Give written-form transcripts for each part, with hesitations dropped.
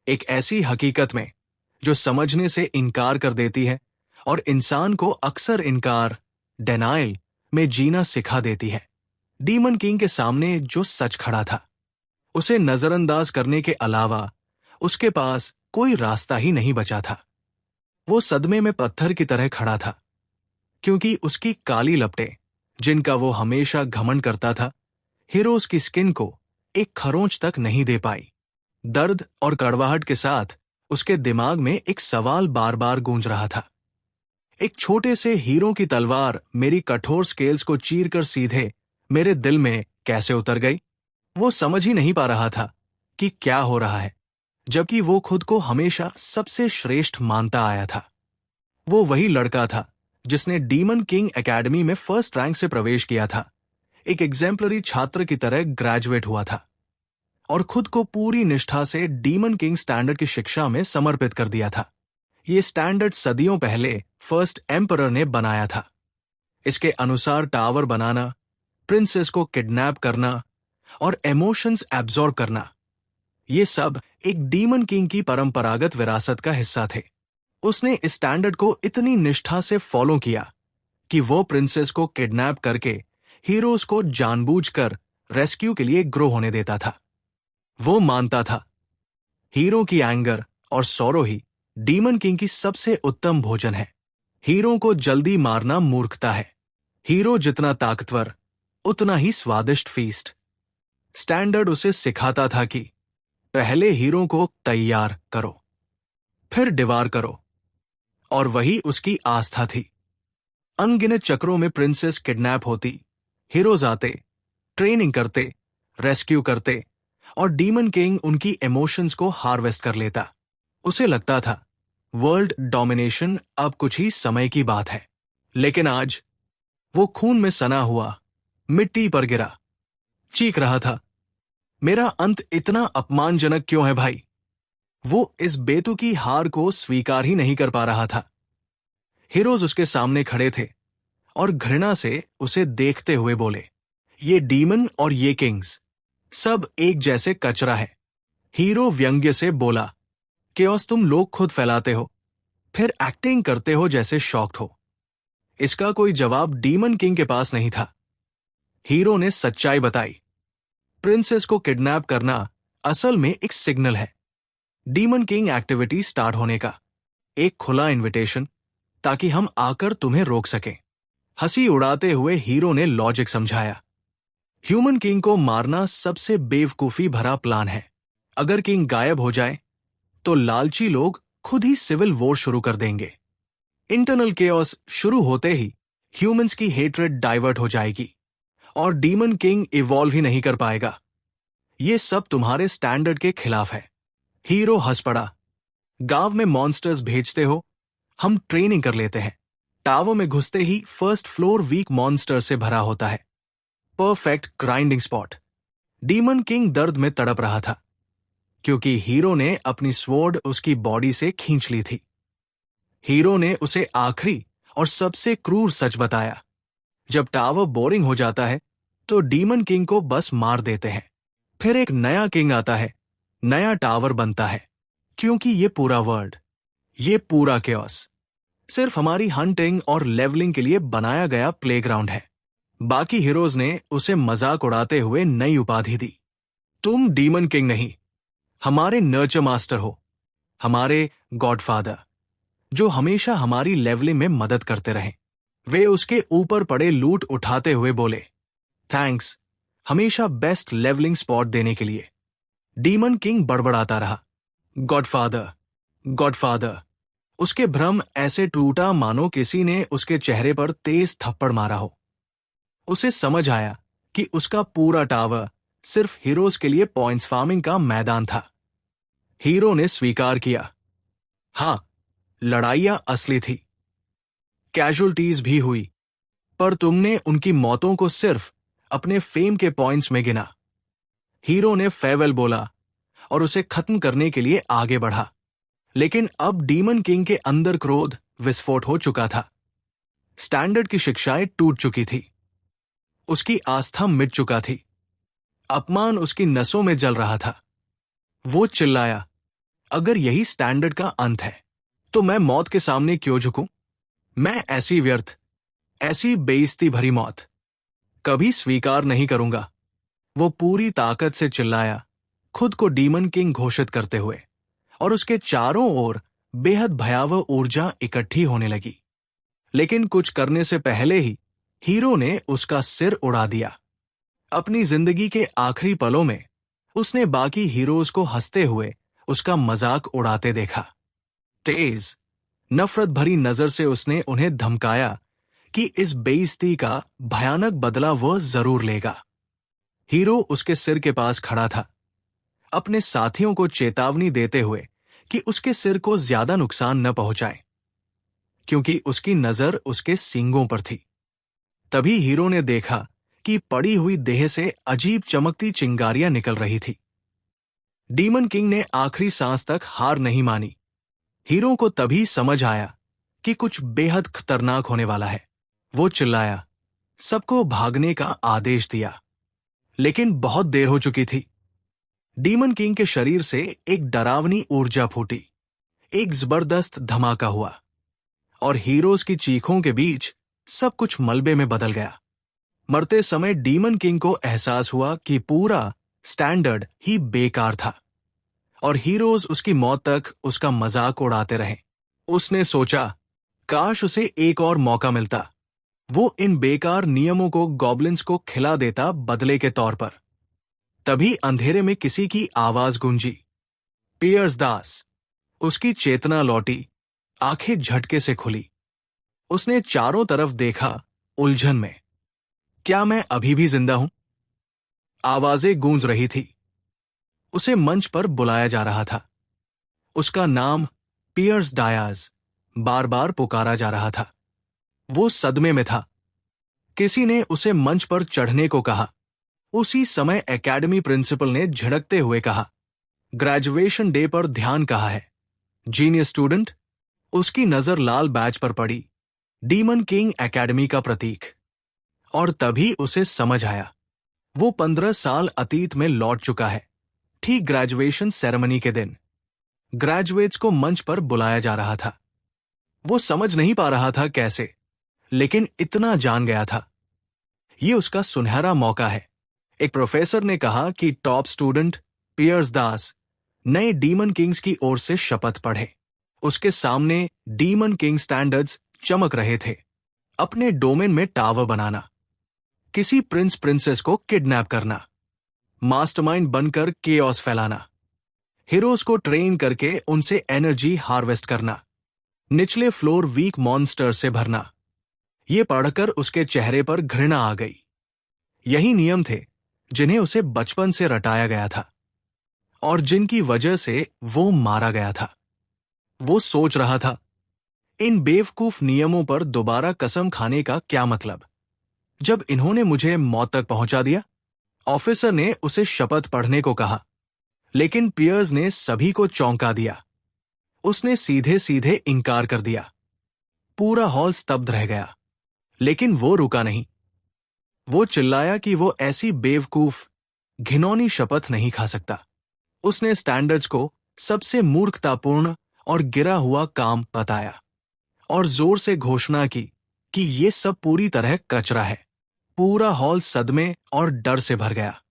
एक ऐसी हकीकत में जो समझने से इनकार कर देती है और इंसान को अक्सर इनकार, डिनायल में जीना सिखा देती है। डीमन किंग के सामने जो सच खड़ा था, उसे नजरअंदाज करने के अलावा उसके पास कोई रास्ता ही नहीं बचा था। वो सदमे में पत्थर की तरह खड़ा था, क्योंकि उसकी काली लपटें, जिनका वो हमेशा घमंड करता था, हीरोज की स्किन को एक खरोंच तक नहीं दे पाई। दर्द और कड़वाहट के साथ उसके दिमाग में एक सवाल बार बार गूंज रहा था। एक छोटे से हीरो की तलवार मेरी कठोर स्केल्स को चीरकर सीधे मेरे दिल में कैसे उतर गई? वो समझ ही नहीं पा रहा था कि क्या हो रहा है, जबकि वो खुद को हमेशा सबसे श्रेष्ठ मानता आया था। वो वही लड़का था जिसने डीमन किंग एकेडमी में फर्स्ट रैंक से प्रवेश किया था, एक एग्जेम्पलरी छात्र की तरह ग्रेजुएट हुआ था और खुद को पूरी निष्ठा से डीमन किंग स्टैंडर्ड की शिक्षा में समर्पित कर दिया था। ये स्टैंडर्ड सदियों पहले फर्स्ट एम्परर ने बनाया था। इसके अनुसार टावर बनाना, प्रिंसेस को किडनैप करना और इमोशंस एब्जॉर्ब करना, ये सब एक डीमन किंग की परंपरागत विरासत का हिस्सा थे। उसने इस स्टैंडर्ड को इतनी निष्ठा से फॉलो किया कि वो प्रिंसेस को किडनैप करके हीरोज को जानबूझकर रेस्क्यू के लिए ग्रो होने देता था। वो मानता था हीरो की एंगर और सौरो ही डीमन किंग की सबसे उत्तम भोजन है। हीरो को जल्दी मारना मूर्खता है। हीरो जितना ताकतवर, उतना ही स्वादिष्ट फीस्ट। स्टैंडर्ड उसे सिखाता था कि पहले हीरो को तैयार करो, फिर डिवार करो, और वही उसकी आस्था थी। अनगिनत चक्रों में प्रिंसेस किडनैप होती, हीरोज आते, ट्रेनिंग करते, रेस्क्यू करते, और डीमन किंग उनकी इमोशंस को हार्वेस्ट कर लेता। उसे लगता था वर्ल्ड डोमिनेशन अब कुछ ही समय की बात है। लेकिन आज वो खून में सना हुआ मिट्टी पर गिरा, चीख रहा था, मेरा अंत इतना अपमानजनक क्यों है भाई? वो इस बेतुकी हार को स्वीकार ही नहीं कर पा रहा था। हीरोज उसके सामने खड़े थे और घृणा से उसे देखते हुए बोले, ये डीमन और ये किंग्स सब एक जैसे कचरा है। हीरो व्यंग्य से बोला, केओस तुम लोग खुद फैलाते हो, फिर एक्टिंग करते हो जैसे शॉक्ड हो। इसका कोई जवाब डीमन किंग के पास नहीं था। हीरो ने सच्चाई बताई, प्रिंसेस को किडनैप करना असल में एक सिग्नल है, डीमन किंग एक्टिविटी स्टार्ट होने का, एक खुला इनविटेशन, ताकि हम आकर तुम्हें रोक सकें। हंसी उड़ाते हुए हीरो ने लॉजिक समझाया, ह्यूमन किंग को मारना सबसे बेवकूफी भरा प्लान है। अगर किंग गायब हो जाए तो लालची लोग खुद ही सिविल वॉर शुरू कर देंगे। इंटरनल केओस शुरू होते ही ह्यूमंस की हेट्रेड डाइवर्ट हो जाएगी और डीमन किंग इवॉल्व ही नहीं कर पाएगा। ये सब तुम्हारे स्टैंडर्ड के खिलाफ है। हीरो हंस पड़ा, गांव में मॉन्स्टर्स भेजते हो, हम ट्रेनिंग कर लेते हैं। टावर में घुसते ही फर्स्ट फ्लोर वीक मॉन्स्टर से भरा होता है, perfect grinding spot. Demon king दर्द में तड़प रहा था, क्योंकि हीरो ने अपनी स्वॉर्ड उसकी बॉडी से खींच ली थी। हीरो ने उसे आखिरी और सबसे क्रूर सच बताया, जब टावर बोरिंग हो जाता है तो डीमन किंग को बस मार देते हैं, फिर एक नया किंग आता है, नया टावर बनता है, क्योंकि ये पूरा वर्ल्ड, ये पूरा केओस सिर्फ हमारी हंटिंग और लेवलिंग के लिए बनाया गया प्लेग्राउंड है। बाकी हीरोज ने उसे मजाक उड़ाते हुए नई उपाधि दी, तुम डीमन किंग नहीं, हमारे नर्चर मास्टर हो, हमारे गॉडफादर, जो हमेशा हमारी लेवलिंग में मदद करते रहे। वे उसके ऊपर पड़े लूट उठाते हुए बोले, थैंक्स, हमेशा बेस्ट लेवलिंग स्पॉट देने के लिए। डीमन किंग बड़बड़ाता रहा, गॉडफादर, गॉडफादर। उसके भ्रम ऐसे टूटा मानो किसी ने उसके चेहरे पर तेज थप्पड़ मारा हो। उसे समझ आया कि उसका पूरा टावर सिर्फ हीरोज के लिए पॉइंट्स फार्मिंग का मैदान था। हीरो ने स्वीकार किया, हां, लड़ाइयां असली थी, कैजुअल्टीज भी हुई, पर तुमने उनकी मौतों को सिर्फ अपने फेम के पॉइंट्स में गिना। हीरो ने फेयरवेल बोला और उसे खत्म करने के लिए आगे बढ़ा, लेकिन अब डीमन किंग के अंदर क्रोध विस्फोट हो चुका था। स्टैंडर्ड की शिक्षाएं टूट चुकी थी, उसकी आस्था मिट चुका थी, अपमान उसकी नसों में जल रहा था। वो चिल्लाया, अगर यही स्टैंडर्ड का अंत है तो मैं मौत के सामने क्यों झुकूं? मैं ऐसी व्यर्थ, ऐसी बेइज्जती भरी मौत कभी स्वीकार नहीं करूंगा। वो पूरी ताकत से चिल्लाया, खुद को डीमन किंग घोषित करते हुए, और उसके चारों ओर बेहद भयावह ऊर्जा इकट्ठी होने लगी। लेकिन कुछ करने से पहले ही हीरो ने उसका सिर उड़ा दिया। अपनी जिंदगी के आखिरी पलों में उसने बाकी हीरोज को हंसते हुए उसका मजाक उड़ाते देखा। तेज, नफरत भरी नजर से उसने उन्हें धमकाया कि इस बेइज्जती का भयानक बदला वह जरूर लेगा। हीरो उसके सिर के पास खड़ा था, अपने साथियों को चेतावनी देते हुए कि उसके सिर को ज्यादा नुकसान न पहुंचाए, क्योंकि उसकी नजर उसके सींगों पर थी। तभी हीरो ने देखा कि पड़ी हुई देह से अजीब चमकती चिंगारियां निकल रही थी। डीमन किंग ने आखिरी सांस तक हार नहीं मानी। हीरो को तभी समझ आया कि कुछ बेहद खतरनाक होने वाला है। वो चिल्लाया, सबको भागने का आदेश दिया। लेकिन बहुत देर हो चुकी थी। डीमन किंग के शरीर से एक डरावनी ऊर्जा फूटी, एक जबरदस्त धमाका हुआ, और हीरोज की चीखों के बीच सब कुछ मलबे में बदल गया। मरते समय डीमन किंग को एहसास हुआ कि पूरा स्टैंडर्ड ही बेकार था, और हीरोज उसकी मौत तक उसका मजाक उड़ाते रहे। उसने सोचा, काश उसे एक और मौका मिलता। वो इन बेकार नियमों को गॉब्लिन्स को खिला देता बदले के तौर पर। तभी अंधेरे में किसी की आवाज गूंजी, पियर्स दास। उसकी चेतना लौटी, आंखें झटके से खुली। उसने चारों तरफ देखा, उलझन में। क्या मैं अभी भी जिंदा हूं? आवाजें गूंज रही थी। उसे मंच पर बुलाया जा रहा था। उसका नाम पियर्स डायज बार बार पुकारा जा रहा था। वो सदमे में था। किसी ने उसे मंच पर चढ़ने को कहा। उसी समय एकेडमी प्रिंसिपल ने झिड़कते हुए कहा, ग्रेजुएशन डे पर ध्यान कहाँ है? Genius student. उसकी नजर लाल बैज पर पड़ी, डीमन किंग एकेडमी का प्रतीक। और तभी उसे समझ आया, वो 15 साल अतीत में लौट चुका है। ठीक ग्रेजुएशन सेरेमनी के दिन ग्रेजुएट्स को मंच पर बुलाया जा रहा था। वो समझ नहीं पा रहा था कैसे, लेकिन इतना जान गया था, ये उसका सुनहरा मौका है। एक प्रोफेसर ने कहा कि टॉप स्टूडेंट पियर्स दास नए डीमन किंग्स की ओर से शपथ पढ़े। उसके सामने डीमन किंग स्टैंडर्ड्स चमक रहे थे। अपने डोमेन में टावर बनाना, किसी प्रिंस प्रिंसेस को किडनैप करना, मास्टरमाइंड बनकर केओस फैलाना, हीरोज को ट्रेन करके उनसे एनर्जी हार्वेस्ट करना, निचले फ्लोर वीक मॉन्स्टर से भरना। ये पढ़कर उसके चेहरे पर घृणा आ गई। यही नियम थे जिन्हें उसे बचपन से रटाया गया था, और जिनकी वजह से वो मारा गया था। वो सोच रहा था, इन बेवकूफ नियमों पर दोबारा कसम खाने का क्या मतलब, जब इन्होंने मुझे मौत तक पहुंचा दिया। ऑफिसर ने उसे शपथ पढ़ने को कहा, लेकिन पियर्स ने सभी को चौंका दिया। उसने सीधे सीधे इनकार कर दिया। पूरा हॉल स्तब्ध रह गया, लेकिन वो रुका नहीं। वो चिल्लाया कि वो ऐसी बेवकूफ, घिनौनी शपथ नहीं खा सकता। उसने स्टैंडर्ड्स को सबसे मूर्खतापूर्ण और गिरा हुआ काम बताया, और जोर से घोषणा की कि ये सब पूरी तरह कचरा है। पूरा हॉल सदमे और डर से भर गया।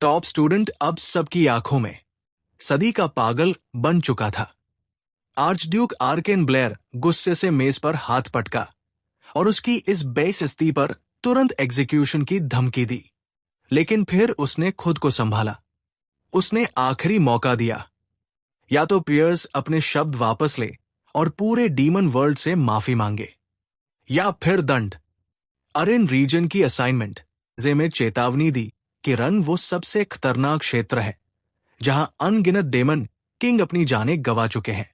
टॉप स्टूडेंट अब सबकी आंखों में सदी का पागल बन चुका था। आर्चड्यूक आर्केन ब्लेयर गुस्से से मेज पर हाथ पटका और उसकी इस बेइज्जती पर तुरंत एग्जीक्यूशन की धमकी दी। लेकिन फिर उसने खुद को संभाला। उसने आखिरी मौका दिया। या तो पियर्स अपने शब्द वापस ले और पूरे डीमन वर्ल्ड से माफी मांगे, या फिर दंड। अरेन रीजन की असाइनमेंट जे में चेतावनी दी कि रन वो सबसे खतरनाक क्षेत्र है जहां अनगिनत डेमन किंग अपनी जानें गंवा चुके हैं।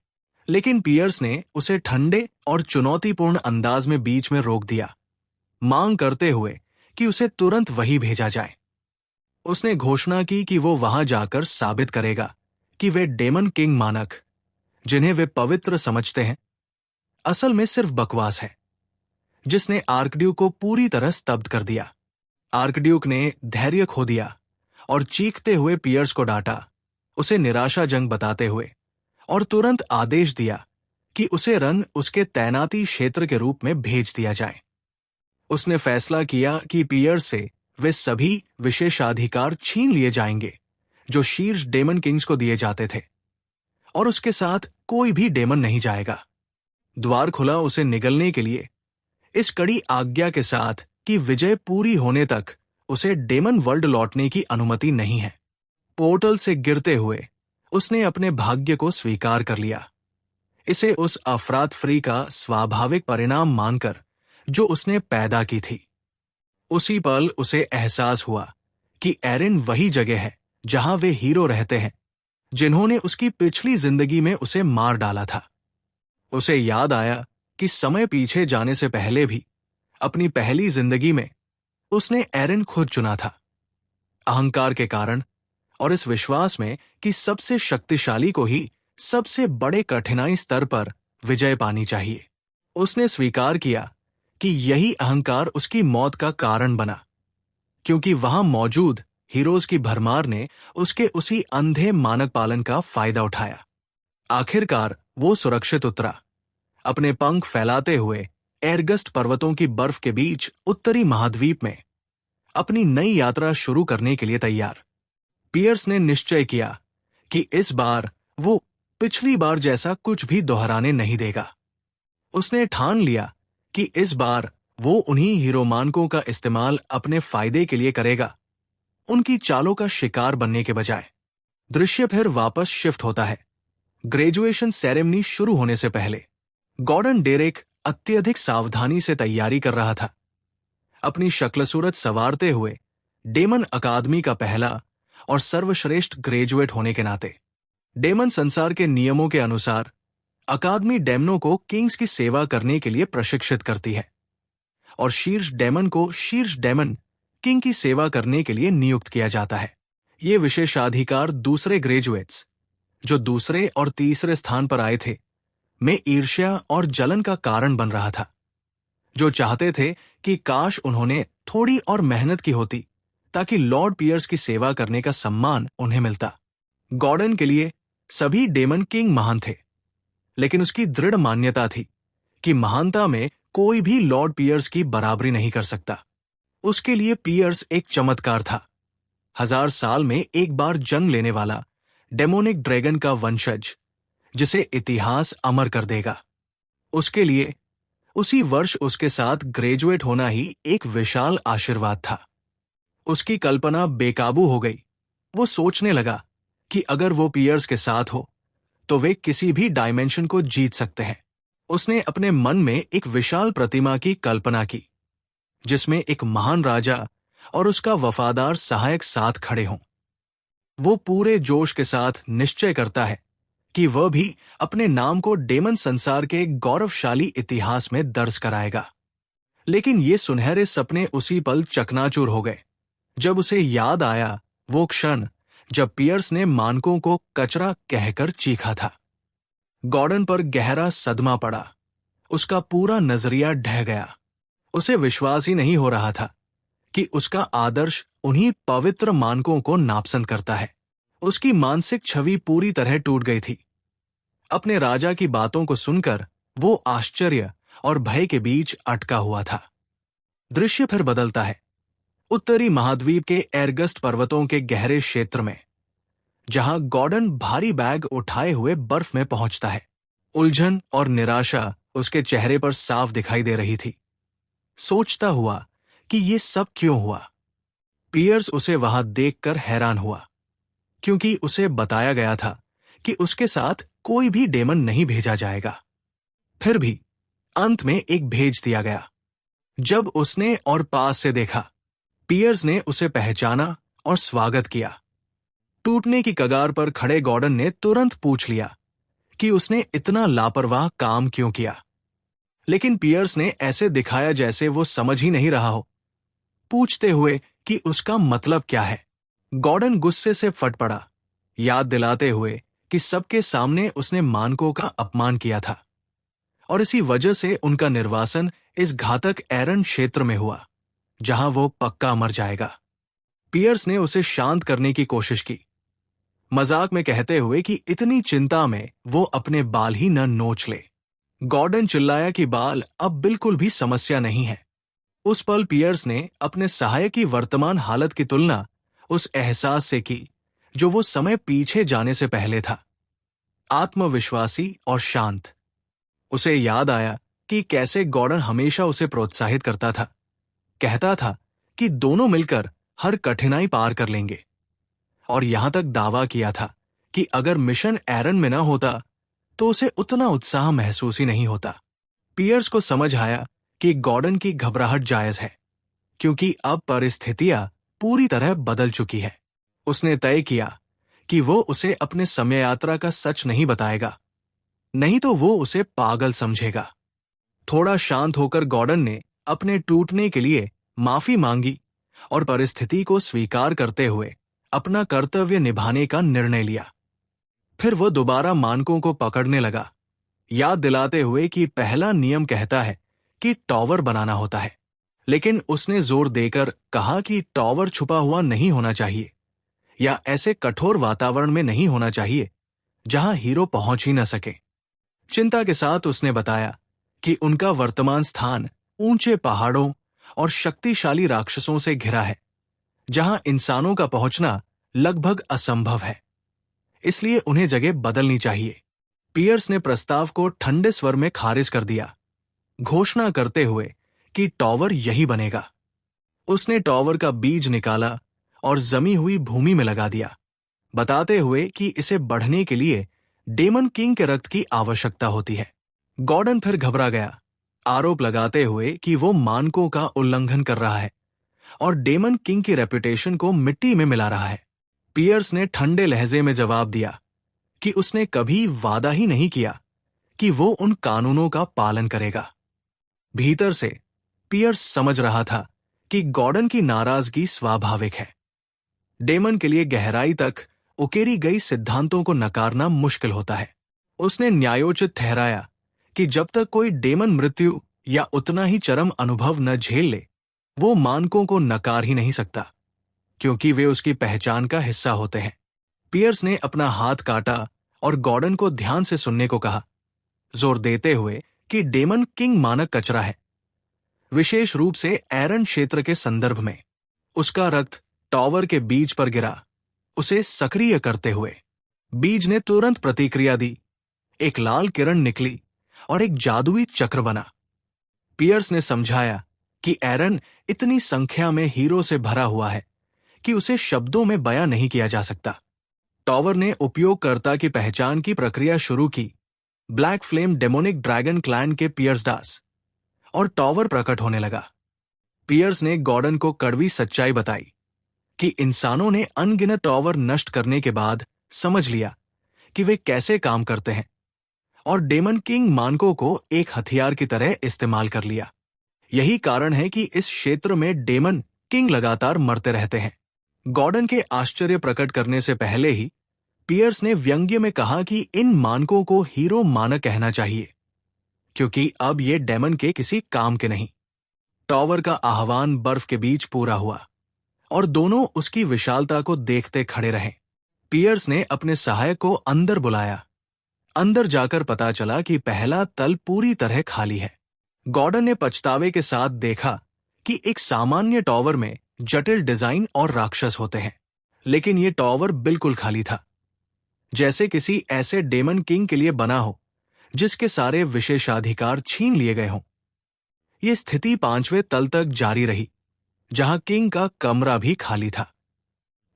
लेकिन पियर्स ने उसे ठंडे और चुनौतीपूर्ण अंदाज में बीच में रोक दिया, मांग करते हुए कि उसे तुरंत वही भेजा जाए। उसने घोषणा की कि वो वहां जाकर साबित करेगा कि वे डेमन किंग मानक, जिन्हें वे पवित्र समझते हैं, असल में सिर्फ बकवास है, जिसने आर्कड्यूक को पूरी तरह स्तब्ध कर दिया। आर्कड्यूक ने धैर्य खो दिया और चीखते हुए पियर्स को डांटा, उसे निराशाजनक बताते हुए और तुरंत आदेश दिया कि उसे रन उसके तैनाती क्षेत्र के रूप में भेज दिया जाए। उसने फैसला किया कि पियर्स से वे सभी विशेषाधिकार छीन लिए जाएंगे जो शीर्ष डेमन किंग्स को दिए जाते थे, और उसके साथ कोई भी डेमन नहीं जाएगा। द्वार खुला उसे निगलने के लिए, इस कड़ी आज्ञा के साथ कि विजय पूरी होने तक उसे डेमन वर्ल्ड लौटने की अनुमति नहीं है। पोर्टल से गिरते हुए उसने अपने भाग्य को स्वीकार कर लिया, इसे उस अफरातफरी का स्वाभाविक परिणाम मानकर जो उसने पैदा की थी। उसी पल उसे एहसास हुआ कि एरिन वही जगह है जहां वे हीरो रहते हैं जिन्होंने उसकी पिछली जिंदगी में उसे मार डाला था। उसे याद आया कि समय पीछे जाने से पहले भी अपनी पहली जिंदगी में उसने एरिन खुद चुना था। अहंकार के कारण और इस विश्वास में कि सबसे शक्तिशाली को ही सबसे बड़े कठिनाई स्तर पर विजय पानी चाहिए, उसने स्वीकार किया कि यही अहंकार उसकी मौत का कारण बना, क्योंकि वहां मौजूद हीरोज की भरमार ने उसके उसी अंधे मानक पालन का फायदा उठाया। आखिरकार वो सुरक्षित उतरा, अपने पंख फैलाते हुए एरगस्ट पर्वतों की बर्फ के बीच उत्तरी महाद्वीप में अपनी नई यात्रा शुरू करने के लिए तैयार। पियर्स ने निश्चय किया कि इस बार वो पिछली बार जैसा कुछ भी दोहराने नहीं देगा। उसने ठान लिया कि इस बार वो उन्हीं हीरो मानकों का इस्तेमाल अपने फायदे के लिए करेगा, उनकी चालों का शिकार बनने के बजाय। दृश्य फिर वापस शिफ्ट होता है। ग्रेजुएशन सेरेमनी शुरू होने से पहले गॉर्डन डेरेक अत्यधिक सावधानी से तैयारी कर रहा था, अपनी शक्ल सूरत संवारते हुए डेमन अकादमी का पहला और सर्वश्रेष्ठ ग्रेजुएट होने के नाते। डेमन संसार के नियमों के अनुसार अकादमी डेमनों को किंग्स की सेवा करने के लिए प्रशिक्षित करती है और शीर्ष डेमन को शीर्ष डेमन किंग की सेवा करने के लिए नियुक्त किया जाता है। ये विशेषाधिकार दूसरे ग्रेजुएट्स जो दूसरे और तीसरे स्थान पर आए थे में ईर्ष्या और जलन का कारण बन रहा था, जो चाहते थे कि काश उन्होंने थोड़ी और मेहनत की होती ताकि लॉर्ड पियर्स की सेवा करने का सम्मान उन्हें मिलता। गॉर्डन के लिए सभी डेमन किंग महान थे, लेकिन उसकी दृढ़ मान्यता थी कि महानता में कोई भी लॉर्ड पियर्स की बराबरी नहीं कर सकता। उसके लिए पियर्स एक चमत्कार था, 1000 साल में एक बार जन्म लेने वाला डेमोनिक ड्रैगन का वंशज जिसे इतिहास अमर कर देगा। उसके लिए उसी वर्ष उसके साथ ग्रेजुएट होना ही एक विशाल आशीर्वाद था। उसकी कल्पना बेकाबू हो गई। वो सोचने लगा कि अगर वो पियर्स के साथ हो तो वे किसी भी डायमेंशन को जीत सकते हैं। उसने अपने मन में एक विशाल प्रतिमा की कल्पना की जिसमें एक महान राजा और उसका वफादार सहायक साथ खड़े हों। वो पूरे जोश के साथ निश्चय करता है कि वह भी अपने नाम को डेमन संसार के गौरवशाली इतिहास में दर्ज कराएगा। लेकिन ये सुनहरे सपने उसी पल चकनाचूर हो गए जब उसे याद आया वो क्षण जब पियर्स ने मानकों को कचरा कहकर चीखा था। गॉर्डन पर गहरा सदमा पड़ा, उसका पूरा नजरिया ढह गया। उसे विश्वास ही नहीं हो रहा था कि उसका आदर्श उन्हीं पवित्र मानकों को नापसंद करता है। उसकी मानसिक छवि पूरी तरह टूट गई थी। अपने राजा की बातों को सुनकर वो आश्चर्य और भय के बीच अटका हुआ था। दृश्य फिर बदलता है। उत्तरी महाद्वीप के एरगस्ट पर्वतों के गहरे क्षेत्र में, जहां गॉर्डन भारी बैग उठाए हुए बर्फ में पहुंचता है। उलझन और निराशा उसके चेहरे पर साफ दिखाई दे रही थी। सोचता हुआ कि ये सब क्यों हुआ। पियर्स उसे वहां देखकर हैरान हुआ, क्योंकि उसे बताया गया था कि उसके साथ कोई भी डेमन नहीं भेजा जाएगा। फिर भी अंत में एक भेज दिया गया। जब उसने और पास से देखा, पियर्स ने उसे पहचाना और स्वागत किया। टूटने की कगार पर खड़े गॉर्डन ने तुरंत पूछ लिया कि उसने इतना लापरवाह काम क्यों किया, लेकिन पियर्स ने ऐसे दिखाया जैसे वो समझ ही नहीं रहा हो, पूछते हुए कि उसका मतलब क्या है। गॉर्डन गुस्से से फट पड़ा, याद दिलाते हुए कि सबके सामने उसने मानकों का अपमान किया था और इसी वजह से उनका निर्वासन इस घातक एरन क्षेत्र में हुआ जहां वो पक्का मर जाएगा। पियर्स ने उसे शांत करने की कोशिश की, मजाक में कहते हुए कि इतनी चिंता में वो अपने बाल ही न नोच ले। गॉर्डन चिल्लाया कि बाल अब बिल्कुल भी समस्या नहीं है। उस पल पियर्स ने अपने सहायक की वर्तमान हालत की तुलना उस एहसास से की जो वो समय पीछे जाने से पहले था, आत्मविश्वासी और शांत। उसे याद आया कि कैसे गॉर्डन हमेशा उसे प्रोत्साहित करता था, कहता था कि दोनों मिलकर हर कठिनाई पार कर लेंगे, और यहां तक दावा किया था कि अगर मिशन एरन में न होता तो उसे उतना उत्साह महसूस ही नहीं होता। पियर्स को समझ आया कि गॉर्डन की घबराहट जायज है, क्योंकि अब परिस्थितियां पूरी तरह बदल चुकी है। उसने तय किया कि वो उसे अपने समय यात्रा का सच नहीं बताएगा, नहीं तो वो उसे पागल समझेगा। थोड़ा शांत होकर गॉर्डन ने अपने टूटने के लिए माफी मांगी और परिस्थिति को स्वीकार करते हुए अपना कर्तव्य निभाने का निर्णय लिया। फिर वो दोबारा मानकों को पकड़ने लगा, याद दिलाते हुए कि पहला नियम कहता है कि टॉवर बनाना होता है, लेकिन उसने जोर देकर कहा कि टॉवर छुपा हुआ नहीं होना चाहिए या ऐसे कठोर वातावरण में नहीं होना चाहिए जहां हीरो पहुंच ही न सके। चिंता के साथ उसने बताया कि उनका वर्तमान स्थान ऊंचे पहाड़ों और शक्तिशाली राक्षसों से घिरा है, जहां इंसानों का पहुंचना लगभग असंभव है, इसलिए उन्हें जगह बदलनी चाहिए। पियर्स ने प्रस्ताव को ठंडे स्वर में खारिज कर दिया, घोषणा करते हुए कि टॉवर यही बनेगा। उसने टॉवर का बीज निकाला और जमी हुई भूमि में लगा दिया, बताते हुए कि इसे बढ़ने के लिए डेमन किंग के रक्त की आवश्यकता होती है। गॉर्डन फिर घबरा गया, आरोप लगाते हुए कि वो मानकों का उल्लंघन कर रहा है और डेमन किंग की रेपुटेशन को मिट्टी में मिला रहा है। पियर्स ने ठंडे लहजे में जवाब दिया कि उसने कभी वादा ही नहीं किया कि वो उन कानूनों का पालन करेगा। भीतर से पियर्स समझ रहा था कि गॉर्डन की नाराजगी स्वाभाविक है। डेमन के लिए गहराई तक उकेरी गई सिद्धांतों को नकारना मुश्किल होता है। उसने न्यायोचित ठहराया कि जब तक कोई डेमन मृत्यु या उतना ही चरम अनुभव न झेल ले, वो मानकों को नकार ही नहीं सकता, क्योंकि वे उसकी पहचान का हिस्सा होते हैं। पियर्स ने अपना हाथ काटा और गॉर्डन को ध्यान से सुनने को कहा, जोर देते हुए कि डेमन किंग मानक कचरा है, विशेष रूप से एरन क्षेत्र के संदर्भ में। उसका रक्त टॉवर के बीज पर गिरा, उसे सक्रिय करते हुए। बीज ने तुरंत प्रतिक्रिया दी, एक लाल किरण निकली और एक जादुई चक्र बना। पियर्स ने समझाया कि एरन इतनी संख्या में हीरो से भरा हुआ है कि उसे शब्दों में बयां नहीं किया जा सकता। टॉवर ने उपयोगकर्ता की पहचान की प्रक्रिया शुरू की, black flame demonic dragon clan के पियर्स डास, और टॉवर प्रकट होने लगा। पियर्स ने गॉर्डन को कड़वी सच्चाई बताई कि इंसानों ने अनगिनत टॉवर नष्ट करने के बाद समझ लिया कि वे कैसे काम करते हैं, और डेमन किंग मानकों को एक हथियार की तरह इस्तेमाल कर लिया। यही कारण है कि इस क्षेत्र में डेमन किंग लगातार मरते रहते हैं। गॉर्डन के आश्चर्य प्रकट करने से पहले ही पियर्स ने व्यंग्य में कहा कि इन मानकों को हीरो मानक कहना चाहिए, क्योंकि अब ये डेमन के किसी काम के नहीं। टॉवर का आह्वान बर्फ के बीच पूरा हुआ और दोनों उसकी विशालता को देखते खड़े रहे। पियर्स ने अपने सहायक को अंदर बुलाया। अंदर जाकर पता चला कि पहला तल पूरी तरह खाली है। गॉर्डन ने पछतावे के साथ देखा कि एक सामान्य टॉवर में जटिल डिजाइन और राक्षस होते हैं, लेकिन यह टॉवर बिल्कुल खाली था, जैसे किसी ऐसे डेमन किंग के लिए बना हो जिसके सारे विशेषाधिकार छीन लिए गए हों। यह स्थिति 5वें तल तक जारी रही, जहां किंग का कमरा भी खाली था।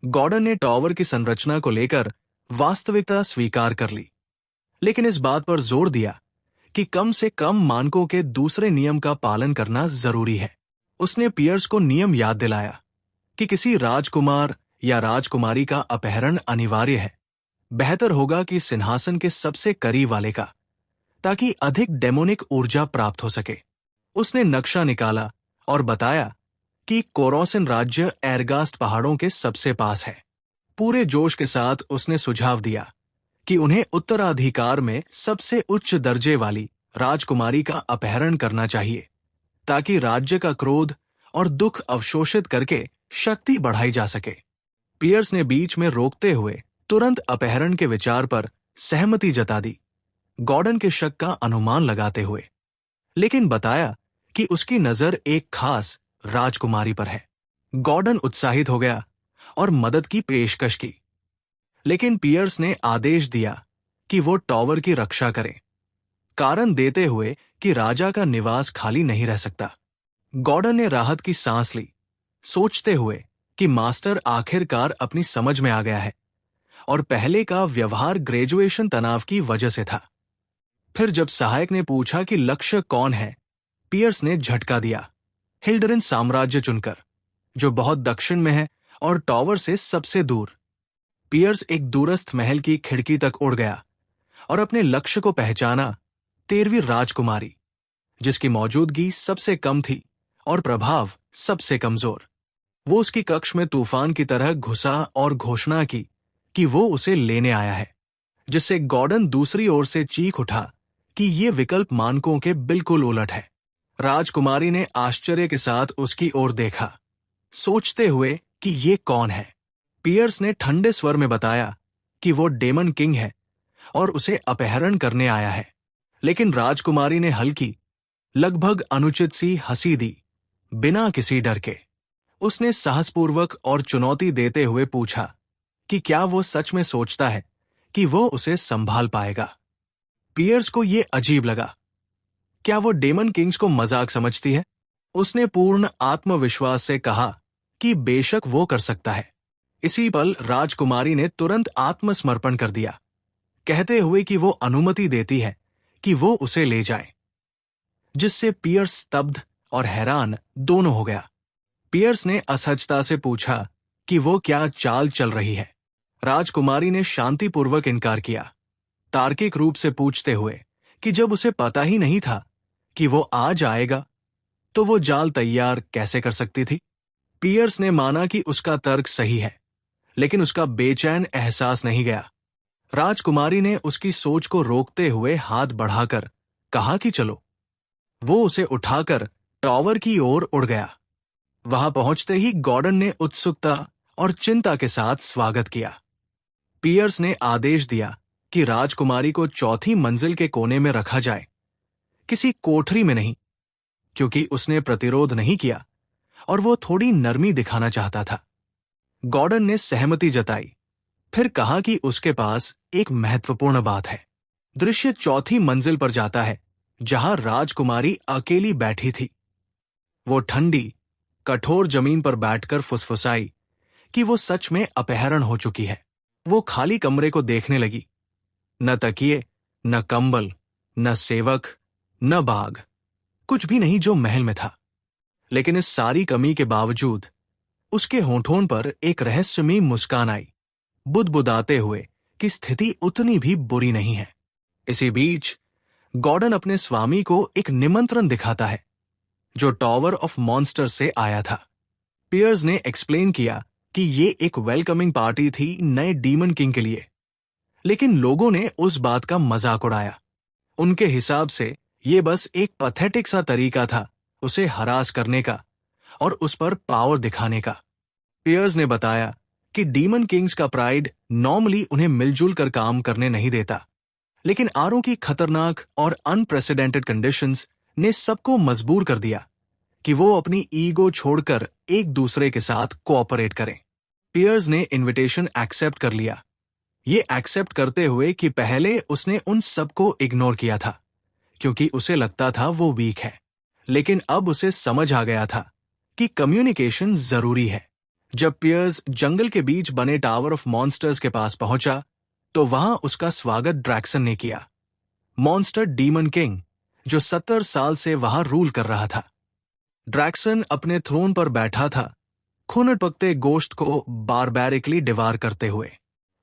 गॉर्डन ने टॉवर की संरचना को लेकर वास्तविकता स्वीकार कर ली, लेकिन इस बात पर जोर दिया कि कम से कम मानकों के दूसरे नियम का पालन करना जरूरी है। उसने पियर्स को नियम याद दिलाया कि किसी राजकुमार या राजकुमारी का अपहरण अनिवार्य है। बेहतर होगा कि सिंहासन के सबसे करीब वाले का, ताकि अधिक डेमोनिक ऊर्जा प्राप्त हो सके। उसने नक्शा निकाला और बताया कि कोरोसिन राज्य एरगास्ट पहाड़ों के सबसे पास है। पूरे जोश के साथ उसने सुझाव दिया कि उन्हें उत्तराधिकार में सबसे उच्च दर्जे वाली राजकुमारी का अपहरण करना चाहिए, ताकि राज्य का क्रोध और दुख अवशोषित करके शक्ति बढ़ाई जा सके। पियर्स ने बीच में रोकते हुए तुरंत अपहरण के विचार पर सहमति जता दी, गॉर्डन के शक का अनुमान लगाते हुए, लेकिन बताया कि उसकी नजर एक खास राजकुमारी पर है। गॉर्डन उत्साहित हो गया और मदद की पेशकश की, लेकिन पियर्स ने आदेश दिया कि वो टॉवर की रक्षा करे, कारण देते हुए कि राजा का निवास खाली नहीं रह सकता। गॉर्डन ने राहत की सांस ली, सोचते हुए कि मास्टर आखिरकार अपनी समझ में आ गया है और पहले का व्यवहार ग्रेजुएशन तनाव की वजह से था। फिर जब सहायक ने पूछा कि लक्ष्य कौन है, पियर्स ने झटका दिया, हिल्डरिन साम्राज्य चुनकर, जो बहुत दक्षिण में है और टॉवर से सबसे दूर। पियर्स एक दूरस्थ महल की खिड़की तक उड़ गया और अपने लक्ष्य को पहचाना, 13वीं राजकुमारी, जिसकी मौजूदगी सबसे कम थी और प्रभाव सबसे कमजोर। वो उसकी कक्ष में तूफान की तरह घुसा और घोषणा की कि वो उसे लेने आया है, जिससे गॉर्डन दूसरी ओर से चीख उठा कि ये विकल्प मानकों के बिल्कुल उलट है। राजकुमारी ने आश्चर्य के साथ उसकी ओर देखा, सोचते हुए कि ये कौन है। पियर्स ने ठंडे स्वर में बताया कि वो डेमन किंग है और उसे अपहरण करने आया है। लेकिन राजकुमारी ने हल्की, लगभग अनुचित सी हंसी दी, बिना किसी डर के। उसने साहसपूर्वक और चुनौती देते हुए पूछा कि क्या वो सच में सोचता है कि वो उसे संभाल पाएगा। पियर्स को ये अजीब लगा। क्या वो डेमन किंग्स को मजाक समझती है? उसने पूर्ण आत्मविश्वास से कहा कि बेशक वो कर सकता है। इसी पल राजकुमारी ने तुरंत आत्मसमर्पण कर दिया, कहते हुए कि वो अनुमति देती है कि वो उसे ले जाए, जिससे पियर्स स्तब्ध और हैरान दोनों हो गया। पियर्स ने असहजता से पूछा कि वो क्या चाल चल रही है। राजकुमारी ने शांतिपूर्वक इनकार किया, तार्किक रूप से पूछते हुए कि जब उसे पता ही नहीं था कि वो आ जाएगा, तो वो जाल तैयार कैसे कर सकती थी। पियर्स ने माना कि उसका तर्क सही है, लेकिन उसका बेचैन एहसास नहीं गया। राजकुमारी ने उसकी सोच को रोकते हुए हाथ बढ़ाकर कहा कि चलो। वो उसे उठाकर टॉवर की ओर उड़ गया। वहां पहुंचते ही गॉर्डन ने उत्सुकता और चिंता के साथ स्वागत किया। पियर्स ने आदेश दिया कि राजकुमारी को चौथी मंजिल के कोने में रखा जाए, किसी कोठरी में नहीं, क्योंकि उसने प्रतिरोध नहीं किया और वो थोड़ी नरमी दिखाना चाहता था। गॉर्डन ने सहमति जताई, फिर कहा कि उसके पास एक महत्वपूर्ण बात है। दृश्य चौथी मंजिल पर जाता है, जहां राजकुमारी अकेली बैठी थी। वो ठंडी, कठोर जमीन पर बैठकर फुसफुसाई कि वो सच में अपहरण हो चुकी है। वो खाली कमरे को देखने लगी। न तकिए, न कंबल, न सेवक, न बाग, कुछ भी नहीं जो महल में था। लेकिन इस सारी कमी के बावजूद उसके होठों पर एक रहस्यमयी मुस्कान आई, बुदबुदाते हुए कि स्थिति उतनी भी बुरी नहीं है। इसी बीच गॉर्डन अपने स्वामी को एक निमंत्रण दिखाता है, जो टॉवर ऑफ मॉन्स्टर्स से आया था। पियर्स ने एक्सप्लेन किया कि ये एक वेलकमिंग पार्टी थी नए डीमन किंग के लिए, लेकिन लोगों ने उस बात का मजाक उड़ाया। उनके हिसाब से ये बस एक पैथेटिक सा तरीका था उसे हरास करने का और उस पर पावर दिखाने का। पियर्स ने बताया कि डीमन किंग्स का प्राइड नॉर्मली उन्हें मिलजुल कर काम करने नहीं देता, लेकिन आरों की खतरनाक और अनप्रेसिडेंटेड कंडीशंस ने सबको मजबूर कर दिया कि वो अपनी ईगो छोड़कर एक दूसरे के साथ कोऑपरेट करें। पियर्स ने इनविटेशन एक्सेप्ट कर लिया, ये एक्सेप्ट करते हुए कि पहले उसने उन सबको इग्नोर किया था क्योंकि उसे लगता था वो वीक है, लेकिन अब उसे समझ आ गया था कि कम्युनिकेशन जरूरी है। जब पियर्स जंगल के बीच बने टावर ऑफ मॉन्स्टर्स के पास पहुंचा, तो वहां उसका स्वागत ड्रैक्सन ने किया, मॉन्स्टर डीमन किंग, जो 70 साल से वहां रूल कर रहा था। ड्रैक्सन अपने थ्रोन पर बैठा था, खून पकते गोश्त को बारबैरिकली डिवार करते हुए।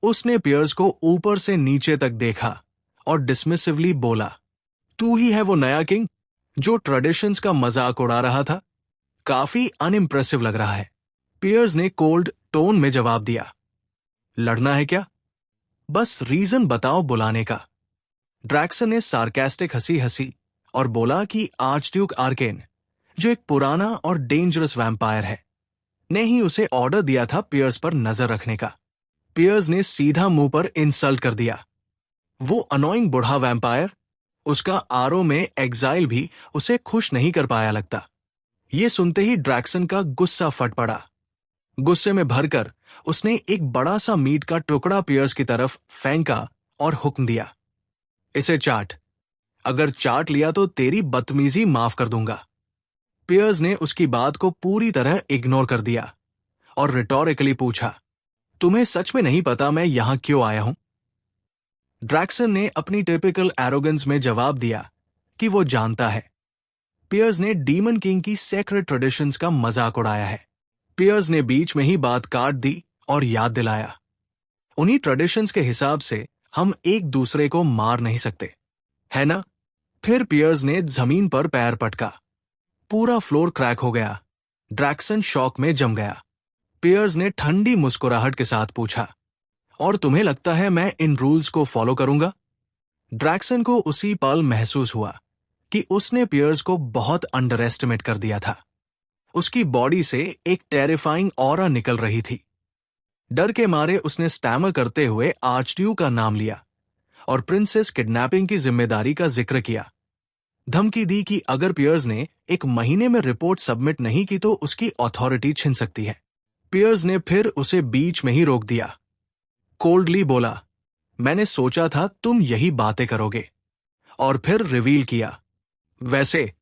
उसने पियर्स को ऊपर से नीचे तक देखा और डिसमिसिवली बोला, तू ही है वो नया किंग जो ट्रेडिशंस का मजाक उड़ा रहा था? काफी अनइम्प्रेसिव लग रहा है। पियर्स ने कोल्ड टोन में जवाब दिया, लड़ना है क्या? बस रीजन बताओ बुलाने का। ड्रैक्सन ने सार्केस्टिक हंसी हंसी और बोला कि आर्चड्यूक आर्केन, जो एक पुराना और डेंजरस वैम्पायर है, ने ही उसे ऑर्डर दिया था पियर्स पर नजर रखने का। पियर्स ने सीधा मुंह पर इंसल्ट कर दिया। वो अनोइंग बूढ़ा वैम्पायर, उसका आरओ में एग्जाइल भी उसे खुश नहीं कर पाया लगता। ये सुनते ही ड्रैक्सन का गुस्सा फट पड़ा। गुस्से में भरकर उसने एक बड़ा सा मीट का टुकड़ा पियर्स की तरफ फेंका और हुक्म दिया, इसे चाट। अगर चाट लिया तो तेरी बदतमीजी माफ कर दूंगा। पियर्स ने उसकी बात को पूरी तरह इग्नोर कर दिया और रिटोरिकली पूछा, तुम्हें सच में नहीं पता मैं यहां क्यों आया हूं? ड्रैक्सन ने अपनी टिपिकल एरोगेंस में जवाब दिया कि वो जानता है। पियर्स ने डीमन किंग की सेक्रेट ट्रेडिशंस का मजाक उड़ाया है। पियर्स ने बीच में ही बात काट दी और याद दिलाया, उन्हीं ट्रेडिशंस के हिसाब से हम एक दूसरे को मार नहीं सकते, है ना? फिर पियर्स ने जमीन पर पैर पटका। पूरा फ्लोर क्रैक हो गया। ड्रैक्सन शॉक में जम गया। पियर्स ने ठंडी मुस्कुराहट के साथ पूछा, और तुम्हें लगता है मैं इन रूल्स को फॉलो करूंगा? ड्रैक्सन को उसी पल महसूस हुआ कि उसने पियर्स को बहुत अंडर एस्टिमेट कर दिया था। उसकी बॉडी से एक टेरिफाइंग ऑरा निकल रही थी। डर के मारे उसने स्टैमर करते हुए आर्चड्यूक का नाम लिया और प्रिंसेस किडनैपिंग की जिम्मेदारी का जिक्र किया। धमकी दी कि अगर पियर्स ने 1 महीने में रिपोर्ट सबमिट नहीं की तो उसकी अथॉरिटी छिन सकती है। पियर्स ने फिर उसे बीच में ही रोक दिया। कोल्डली बोला, मैंने सोचा था तुम यही बातें करोगे। और फिर रिवील किया, वैसे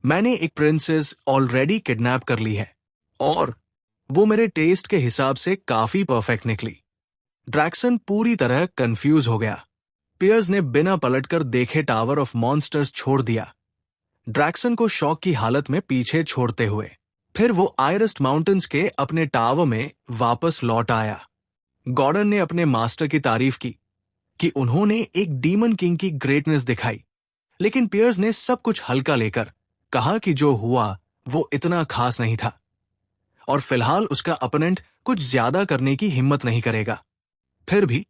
मैंने एक प्रिंसेस ऑलरेडी किडनैप कर ली है और वो मेरे टेस्ट के हिसाब से काफी परफेक्ट निकली। ड्रैक्सन पूरी तरह कंफ्यूज हो गया। पियर्स ने बिना पलटकर देखे टावर ऑफ मॉन्स्टर्स छोड़ दिया, ड्रैक्सन को शॉक की हालत में पीछे छोड़ते हुए। फिर वो आयरस्ट माउंटेन्स के अपने टावर में वापस लौट आया। गॉर्डन ने अपने मास्टर की तारीफ की कि उन्होंने एक डीमन किंग की ग्रेटनेस दिखाई, लेकिन पियर्स ने सब कुछ हल्का लेकर कहा कि जो हुआ वो इतना खास नहीं था और फिलहाल उसका अपोनेंट कुछ ज्यादा करने की हिम्मत नहीं करेगा। फिर भी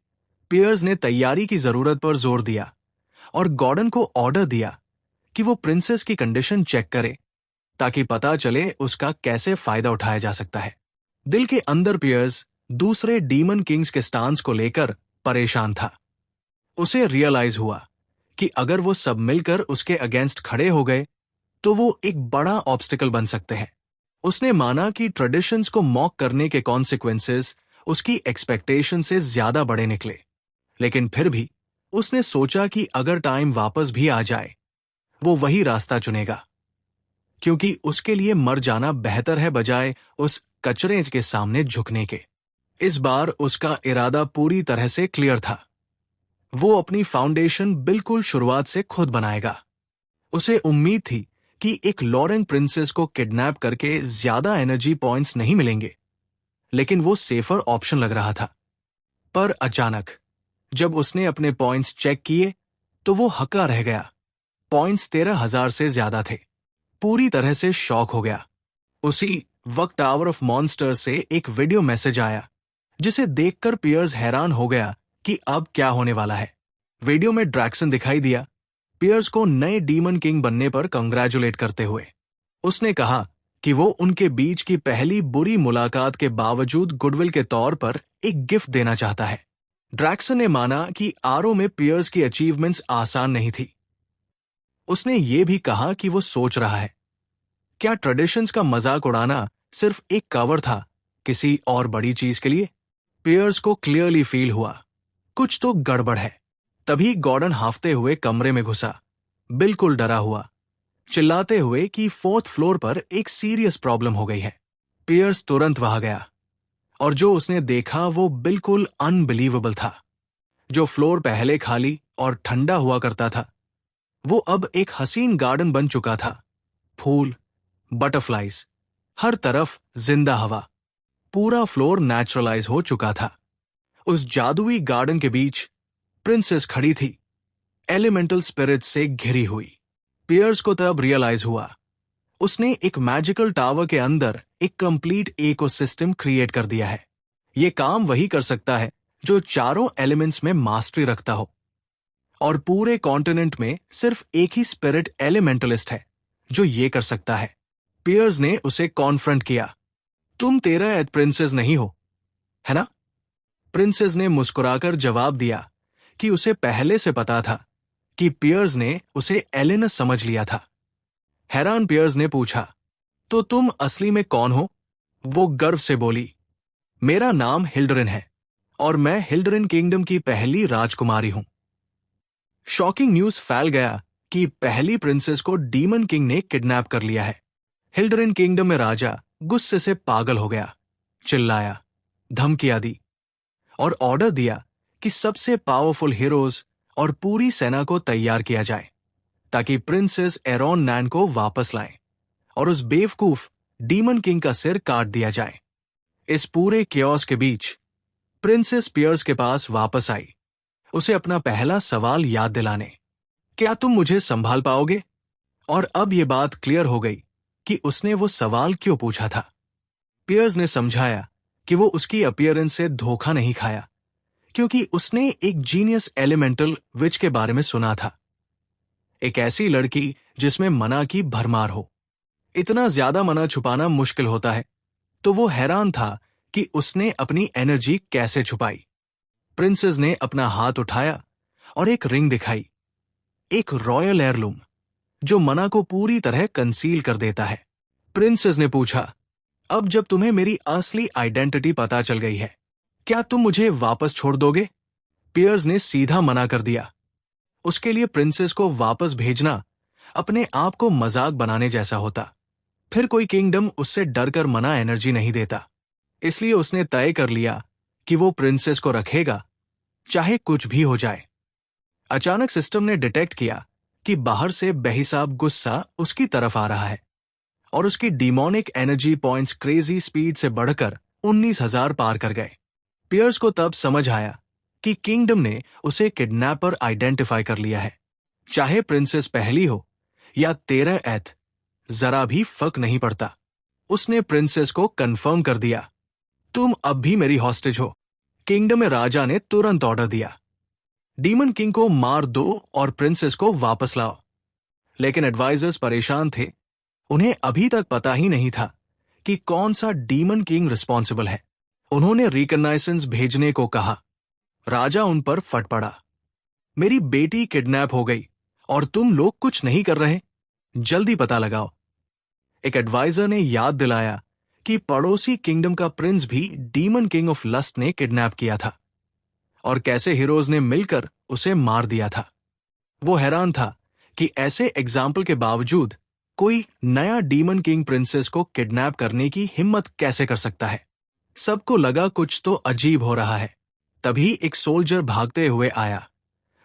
पियर्स ने तैयारी की जरूरत पर जोर दिया और गॉर्डन को ऑर्डर दिया कि वो प्रिंसेस की कंडीशन चेक करे ताकि पता चले उसका कैसे फायदा उठाया जा सकता है। दिल के अंदर पियर्स दूसरे डीमन किंग्स के स्टांस को लेकर परेशान था। उसे रियलाइज हुआ कि अगर वो सब मिलकर उसके अगेंस्ट खड़े हो गए तो वो एक बड़ा ऑब्स्टिकल बन सकते हैं। उसने माना कि ट्रेडिशंस को मॉक करने के कॉन्सिक्वेंसेस उसकी एक्सपेक्टेशन से ज्यादा बड़े निकले, लेकिन फिर भी उसने सोचा कि अगर टाइम वापस भी आ जाए वो वही रास्ता चुनेगा, क्योंकि उसके लिए मर जाना बेहतर है बजाय उस कचरे के सामने झुकने के। इस बार उसका इरादा पूरी तरह से क्लियर था। वो अपनी फाउंडेशन बिल्कुल शुरुआत से खुद बनाएगा। उसे उम्मीद थी कि एक लॉरेन प्रिंसेस को किडनैप करके ज्यादा एनर्जी पॉइंट्स नहीं मिलेंगे, लेकिन वो सेफर ऑप्शन लग रहा था। पर अचानक जब उसने अपने पॉइंट्स चेक किए तो वो हक्का रह गया। पॉइंट्स 13,000 से ज्यादा थे। पूरी तरह से शॉक हो गया। उसी वक्त टावर ऑफ मॉन्स्टर्स से एक वीडियो मैसेज आया जिसे देखकर पियर्स हैरान हो गया कि अब क्या होने वाला है। वीडियो में ड्रैक्सन दिखाई दिया, पियर्स को नए डीमन किंग बनने पर कंग्रेचुलेट करते हुए। उसने कहा कि वो उनके बीच की पहली बुरी मुलाकात के बावजूद गुडविल के तौर पर एक गिफ्ट देना चाहता है। ड्रैक्सन ने माना कि आरओ में पियर्स की अचीवमेंट्स आसान नहीं थी। उसने ये भी कहा कि वो सोच रहा है, क्या ट्रेडिशंस का मजाक उड़ाना सिर्फ एक कवर था किसी और बड़ी चीज के लिए? पियर्स को क्लियरली फील हुआ कुछ तो गड़बड़ है। तभी गॉर्डन हाफते हुए कमरे में घुसा, बिल्कुल डरा हुआ, चिल्लाते हुए कि 4th फ्लोर पर एक सीरियस प्रॉब्लम हो गई है। पियर्स तुरंत वहां गया और जो उसने देखा वो बिल्कुल अनबिलीवेबल था। जो फ्लोर पहले खाली और ठंडा हुआ करता था वो अब एक हसीन गार्डन बन चुका था। फूल, बटरफ्लाइज, हर तरफ जिंदा हवा। पूरा फ्लोर नेचुरलाइज हो चुका था। उस जादुई गार्डन के बीच प्रिंसेस खड़ी थी, एलिमेंटल स्पिरिट से घिरी हुई। पियर्स को तब रियलाइज हुआ उसने एक मैजिकल टावर के अंदर एक कंप्लीट इकोसिस्टम क्रिएट कर दिया है। ये काम वही कर सकता है जो चारों एलिमेंट्स में मास्टरी रखता हो, और पूरे कॉन्टिनेंट में सिर्फ एक ही स्पिरिट एलिमेंटलिस्ट है जो ये कर सकता है। पियर्स ने उसे कॉन्फ्रंट किया, तुम 13th प्रिंसेस नहीं हो, है ना? प्रिंसेस ने मुस्कुराकर जवाब दिया कि उसे पहले से पता था कि पियर्स ने उसे एलेनस समझ लिया था। हैरान पियर्स ने पूछा, तो तुम असली में कौन हो? वो गर्व से बोली, मेरा नाम हिल्डरिन है और मैं हिल्डरिन किंगडम की पहली राजकुमारी हूं। शॉकिंग न्यूज फैल गया कि पहली प्रिंसेस को डीमन किंग ने किडनैप कर लिया है। हिल्डरिन किंगडम में राजा गुस्से से पागल हो गया, चिल्लाया, धमकियां दी और ऑर्डर दिया कि सबसे पावरफुल हीरोज और पूरी सेना को तैयार किया जाए ताकि प्रिंसेस एरॉन नैन को वापस लाएं और उस बेवकूफ डीमन किंग का सिर काट दिया जाए। इस पूरे क्योस के बीच प्रिंसेस पियर्स के पास वापस आई, उसे अपना पहला सवाल याद दिलाने, क्या तुम मुझे संभाल पाओगे? और अब यह बात क्लियर हो गई कि उसने वो सवाल क्यों पूछा था। पियर्स ने समझाया कि वो उसकी अपीयरेंस से धोखा नहीं खाया, क्योंकि उसने एक जीनियस एलिमेंटल विच के बारे में सुना था, एक ऐसी लड़की जिसमें मना की भरमार हो। इतना ज्यादा मना छुपाना मुश्किल होता है, तो वो हैरान था कि उसने अपनी एनर्जी कैसे छुपाई। प्रिंसेस ने अपना हाथ उठाया और एक रिंग दिखाई, एक रॉयल एयरलूम जो मना को पूरी तरह कंसील कर देता है। प्रिंसेस ने पूछा, अब जब तुम्हें मेरी असली आइडेंटिटी पता चल गई है, क्या तुम मुझे वापस छोड़ दोगे? पियर्स ने सीधा मना कर दिया। उसके लिए प्रिंसेस को वापस भेजना अपने आप को मजाक बनाने जैसा होता। फिर कोई किंगडम उससे डरकर मना एनर्जी नहीं देता। इसलिए उसने तय कर लिया कि वो प्रिंसेस को रखेगा, चाहे कुछ भी हो जाए। अचानक सिस्टम ने डिटेक्ट किया कि बाहर से बेहिसाब गुस्सा उसकी तरफ आ रहा है और उसकी demonic energy points crazy speed से बढ़कर 19,000 पार कर गए। पियर्स को तब समझ आया कि किंगडम ने उसे किडनैपर आइडेंटिफाई कर लिया है। चाहे प्रिंसेस पहली हो या 13 एथ, जरा भी फर्क नहीं पड़ता। उसने प्रिंसेस को कंफर्म कर दिया, तुम अब भी मेरी हॉस्टेज हो। किंगडम में राजा ने तुरंत ऑर्डर दिया, डीमन किंग को मार दो और प्रिंसेस को वापस लाओ। लेकिन एडवाइजर्स परेशान थे, उन्हें अभी तक पता ही नहीं था कि कौन सा डीमन किंग रिस्पॉन्सिबल है। उन्होंने रिकग्नाइसेंस भेजने को कहा। राजा उन पर फट पड़ा, मेरी बेटी किडनैप हो गई और तुम लोग कुछ नहीं कर रहे, जल्दी पता लगाओ। एक एडवाइजर ने याद दिलाया कि पड़ोसी किंगडम का प्रिंस भी डीमन किंग ऑफ लस्ट ने किडनैप किया था और कैसे हीरोज ने मिलकर उसे मार दिया था। वो हैरान था कि ऐसे एग्जाम्पल के बावजूद कोई नया डीमन किंग प्रिंसेस को किडनैप करने की हिम्मत कैसे कर सकता है। सबको लगा कुछ तो अजीब हो रहा है। तभी एक सोल्जर भागते हुए आया,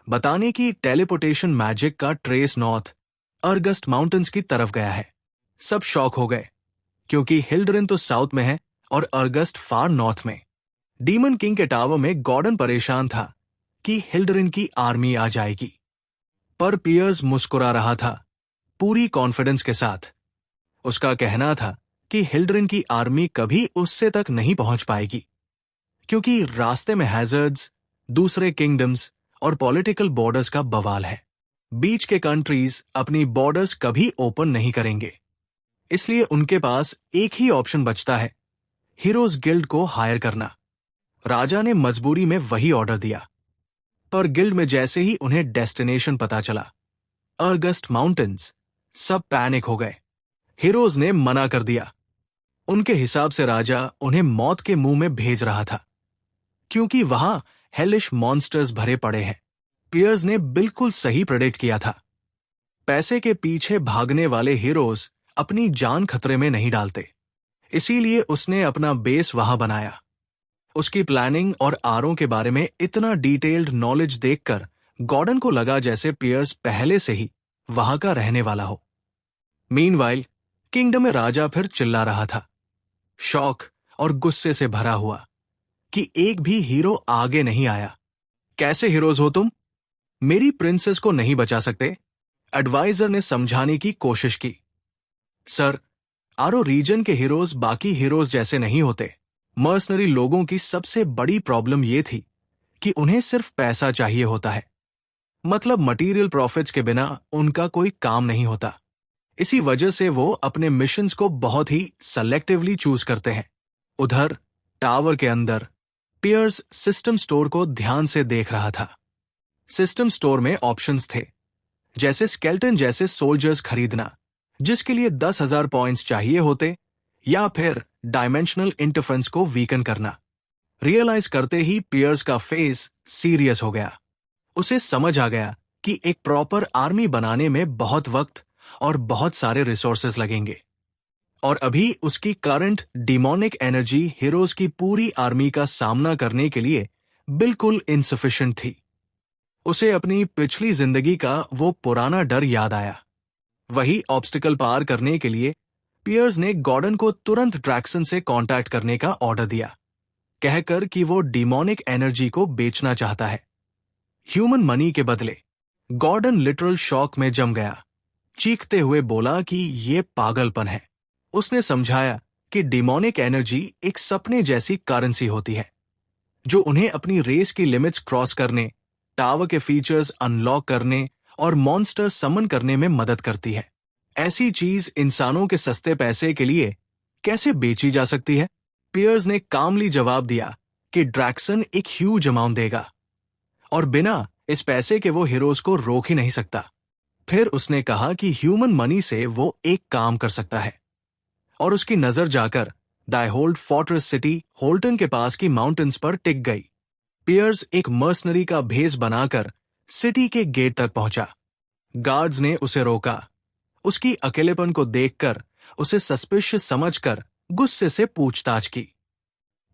बताने की टेलीपोर्टेशन मैजिक का ट्रेस नॉर्थ अर्गस्ट माउंटेन्स की तरफ गया है। सब शॉक हो गए, क्योंकि हिल्डरिन तो साउथ में है और अर्गस्ट फार नॉर्थ में। डीमन किंग के टावर में गॉर्डन परेशान था कि हिल्डरिन की आर्मी आ जाएगी, पर पियर्स मुस्कुरा रहा था पूरी कॉन्फिडेंस के साथ। उसका कहना था कि हिल्डरिन की आर्मी कभी उससे तक नहीं पहुंच पाएगी, क्योंकि रास्ते में हैजर्ड्स, दूसरे किंगडम्स और पॉलिटिकल बॉर्डर्स का बवाल है। बीच के कंट्रीज अपनी बॉर्डर्स कभी ओपन नहीं करेंगे, इसलिए उनके पास एक ही ऑप्शन बचता है, हीरोज गिल्ड को हायर करना। राजा ने मजबूरी में वही ऑर्डर दिया, पर गिल्ड में जैसे ही उन्हें डेस्टिनेशन पता चला, अर्गस्ट माउंटेन्स, सब पैनिक हो गए। हीरोज ने मना कर दिया। उनके हिसाब से राजा उन्हें मौत के मुंह में भेज रहा था, क्योंकि वहां हेलिश मॉन्स्टर्स भरे पड़े हैं। पियर्स ने बिल्कुल सही प्रेडिक्ट किया था। पैसे के पीछे भागने वाले हीरोज अपनी जान खतरे में नहीं डालते, इसीलिए उसने अपना बेस वहां बनाया। उसकी प्लानिंग और आरों के बारे में इतना डिटेल्ड नॉलेज देखकर गॉर्डन को लगा जैसे पियर्स पहले से ही वहां का रहने वाला हो। मीनवाइल किंगडम में राजा फिर चिल्ला रहा था, शौक और गुस्से से भरा हुआ कि एक भी हीरो आगे नहीं आया। कैसे हीरोज हो तुम? मेरी प्रिंसेस को नहीं बचा सकते? एडवाइजर ने समझाने की कोशिश की। सर, आरो रीजन के हीरोज बाकी हीरोज जैसे नहीं होते। मर्सनरी लोगों की सबसे बड़ी प्रॉब्लम यह थी कि उन्हें सिर्फ पैसा चाहिए होता है, मतलब मटेरियल प्रॉफिट्स के बिना उनका कोई काम नहीं होता। इसी वजह से वो अपने मिशंस को बहुत ही सेलेक्टिवली चूज करते हैं। उधर टावर के अंदर पियर्स सिस्टम स्टोर को ध्यान से देख रहा था। सिस्टम स्टोर में ऑप्शंस थे, जैसे स्केल्टन जैसे सोल्जर्स खरीदना, जिसके लिए 10,000 पॉइंट्स चाहिए होते, या फिर डायमेंशनल इंटरफेरेंस को वीकन करना। रियलाइज करते ही पियर्स का फेस सीरियस हो गया। उसे समझ आ गया कि एक प्रॉपर आर्मी बनाने में बहुत वक्त और बहुत सारे रिसोर्सेज लगेंगे, और अभी उसकी करंट डिमोनिक एनर्जी हीरोज की पूरी आर्मी का सामना करने के लिए बिल्कुल इनसफिशिएंट थी। उसे अपनी पिछली जिंदगी का वो पुराना डर याद आया। वही ऑब्स्टिकल पार करने के लिए पियर्स ने गॉर्डन को तुरंत ड्रैक्सन से कांटेक्ट करने का ऑर्डर दिया, कहकर कि वो डिमोनिक एनर्जी को बेचना चाहता है ह्यूमन मनी के बदले। गॉर्डन लिटरल शॉक में जम गया, चीखते हुए बोला कि ये पागलपन है। उसने समझाया कि डिमोनिक एनर्जी एक सपने जैसी करेंसी होती है, जो उन्हें अपनी रेस की लिमिट्स क्रॉस करने, टावर के फीचर्स अनलॉक करने और मॉन्स्टर समन करने में मदद करती है। ऐसी चीज इंसानों के सस्ते पैसे के लिए कैसे बेची जा सकती है? पियर्स ने कामली जवाब दिया कि ड्रैक्सन एक ह्यूज अमाउंट देगा, और बिना इस पैसे के वो हीरोज को रोक ही नहीं सकता। फिर उसने कहा कि ह्यूमन मनी से वो एक काम कर सकता है, और उसकी नजर जाकर डायहोल्ड फोर्ट्रेस सिटी होल्टन के पास की माउंटेन्स पर टिक गई। पियर्स एक मर्सनरी का भेस बनाकर सिटी के गेट तक पहुंचा। गार्ड्स ने उसे रोका। उसकी अकेलेपन को देखकर उसे सस्पिशियस समझकर गुस्से से पूछताछ की।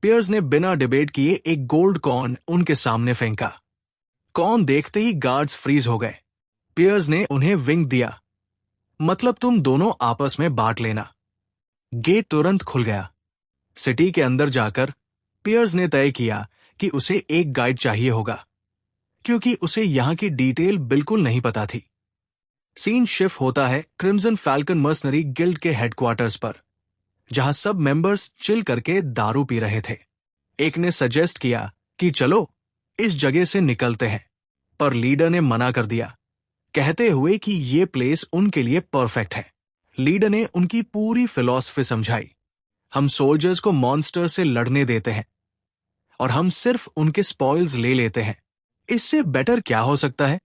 पियर्स ने बिना डिबेट किए एक गोल्ड कॉइन उनके सामने फेंका। कॉइन देखते ही गार्ड्स फ्रीज हो गए। पियर्स ने उन्हें विंक दिया, मतलब तुम दोनों आपस में बांट लेना। गेट तुरंत खुल गया। सिटी के अंदर जाकर पियर्स ने तय किया कि उसे एक गाइड चाहिए होगा, क्योंकि उसे यहां की डिटेल बिल्कुल नहीं पता थी। सीन शिफ्ट होता है क्रिम्सन फैल्कन मर्सनरी गिल्ड के हेडक्वार्टर्स पर, जहां सब मेंबर्स चिल करके दारू पी रहे थे। एक ने सजेस्ट किया कि चलो इस जगह से निकलते हैं, पर लीडर ने मना कर दिया, कहते हुए कि ये प्लेस उनके लिए परफेक्ट है। लीडर ने उनकी पूरी फिलॉसफी समझाई। हम सोल्जर्स को मॉन्स्टर से लड़ने देते हैं, और हम सिर्फ उनके स्पॉइल्स ले लेते हैं। इससे बेटर क्या हो सकता है?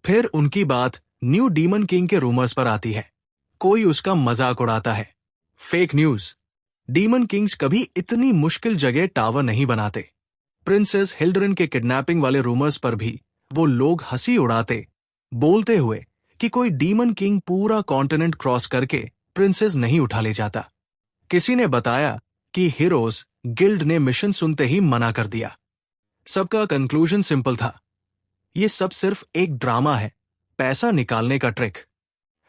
फिर उनकी बात न्यू डीमन किंग के रूमर्स पर आती है। कोई उसका मजाक उड़ाता है। Fake news. डीमन किंग्स कभी इतनी मुश्किल जगह टावर नहीं बनाते। प्रिंसेस हिल्डरन के किडनैपिंग वाले रूमर्स पर भी वो लोग हंसी उड़ाते, बोलते हुए कि कोई डीमन किंग पूरा कॉन्टिनेंट क्रॉस करके प्रिंसेस नहीं उठा ले जाता। किसी ने बताया कि हीरोज गिल्ड ने मिशन सुनते ही मना कर दिया। सबका कंक्लूजन सिंपल था, ये सब सिर्फ एक ड्रामा है, पैसा निकालने का ट्रिक।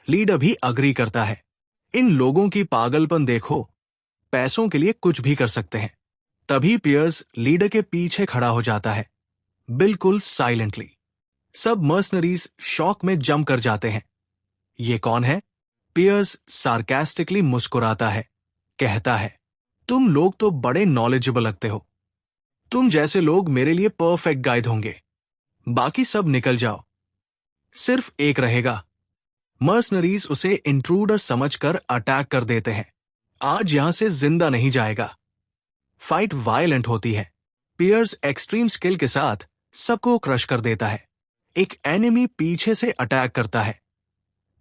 लीडर भी अग्री करता है। इन लोगों की पागलपन देखो, पैसों के लिए कुछ भी कर सकते हैं। तभी पियर्स लीडर के पीछे खड़ा हो जाता है, बिल्कुल साइलेंटली। सब मर्सनरीज शॉक में जम कर जाते हैं। ये कौन है? पियर्स सार्कास्टिकली मुस्कुराता है, कहता है, तुम लोग तो बड़े नॉलेजेबल लगते हो। तुम जैसे लोग मेरे लिए परफेक्ट गाइड होंगे। बाकी सब निकल जाओ, सिर्फ एक रहेगा। मर्सनरीज उसे इंट्रूडर समझकर अटैक कर देते हैं। आज यहां से जिंदा नहीं जाएगा। फाइट वायलेंट होती है। पियर्स एक्सट्रीम स्किल के साथ सबको क्रश कर देता है। एक एनिमी पीछे से अटैक करता है।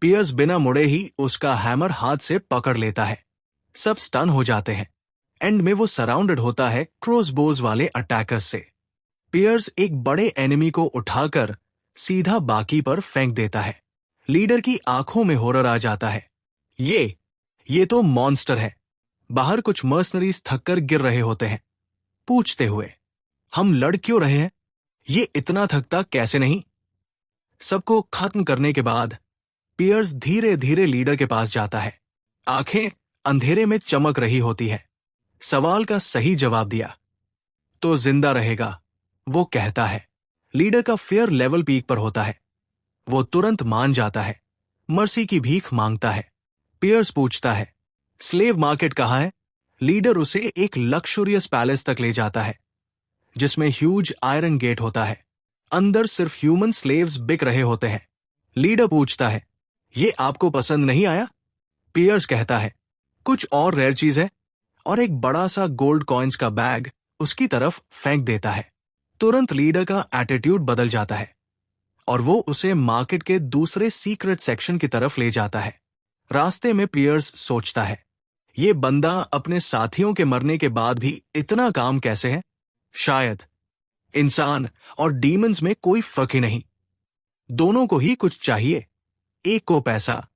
पियर्स बिना मुड़े ही उसका हैमर हाथ से पकड़ लेता है। सब स्टन हो जाते हैं। एंड में वो सराउंडेड होता है क्रॉसबोज वाले अटैकर्स से। पियर्स एक बड़े एनिमी को उठाकर सीधा बाकी पर फेंक देता है। लीडर की आंखों में हॉरर आ जाता है। ये तो मॉन्स्टर है। बाहर कुछ मर्सनरीज थककर गिर रहे होते हैं, पूछते हुए, हम लड़ क्यों रहे हैं? ये इतना थकता कैसे नहीं? सबको खत्म करने के बाद पियर्स धीरे धीरे लीडर के पास जाता है। आंखें अंधेरे में चमक रही होती है। सवाल का सही जवाब दिया तो जिंदा रहेगा, वो कहता है। लीडर का फियर लेवल पीक पर होता है। वो तुरंत मान जाता है, मर्सी की भीख मांगता है। पियर्स पूछता है, स्लेव मार्केट कहाँ है? लीडर उसे एक लक्सुरियस पैलेस तक ले जाता है, जिसमें ह्यूज आयरन गेट होता है। अंदर सिर्फ ह्यूमन स्लेव्स बिक रहे होते हैं। लीडर पूछता है, ये आपको पसंद नहीं आया? पियर्स कहता है, कुछ और रेयर चीज है, और एक बड़ा सा गोल्ड कॉइन्स का बैग उसकी तरफ फेंक देता है। तुरंत लीडर का एटीट्यूड बदल जाता है और वो उसे मार्केट के दूसरे सीक्रेट सेक्शन की तरफ ले जाता है। रास्ते में पियर्स सोचता है, ये बंदा अपने साथियों के मरने के बाद भी इतना काम कैसे है? शायद इंसान और डीमंस में कोई फर्क ही नहीं, दोनों को ही कुछ चाहिए, एक को पैसा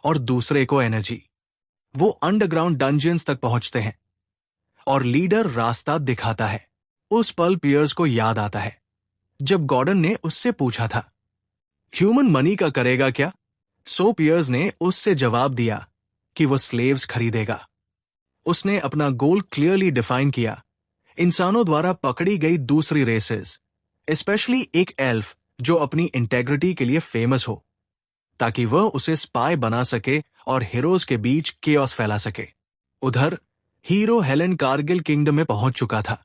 और दूसरे को एनर्जी। वो अंडरग्राउंड डंजन्स तक पहुंचते हैं और लीडर रास्ता दिखाता है। उस पल पियर्स को याद आता है जब गॉर्डन ने उससे पूछा था, ह्यूमन मनी का करेगा क्या? सो पियर्स ने उससे जवाब दिया कि वो स्लेव्स खरीदेगा। उसने अपना गोल क्लियरली डिफाइन किया, इंसानों द्वारा पकड़ी गई दूसरी रेसेस, स्पेशली एक एल्फ जो अपनी इंटेग्रिटी के लिए फेमस हो, ताकि वह उसे स्पाई बना सके और हीरोज के बीच केओस फैला सके। उधर हीरो हेलेन कारगिल किंगडम में पहुंच चुका था,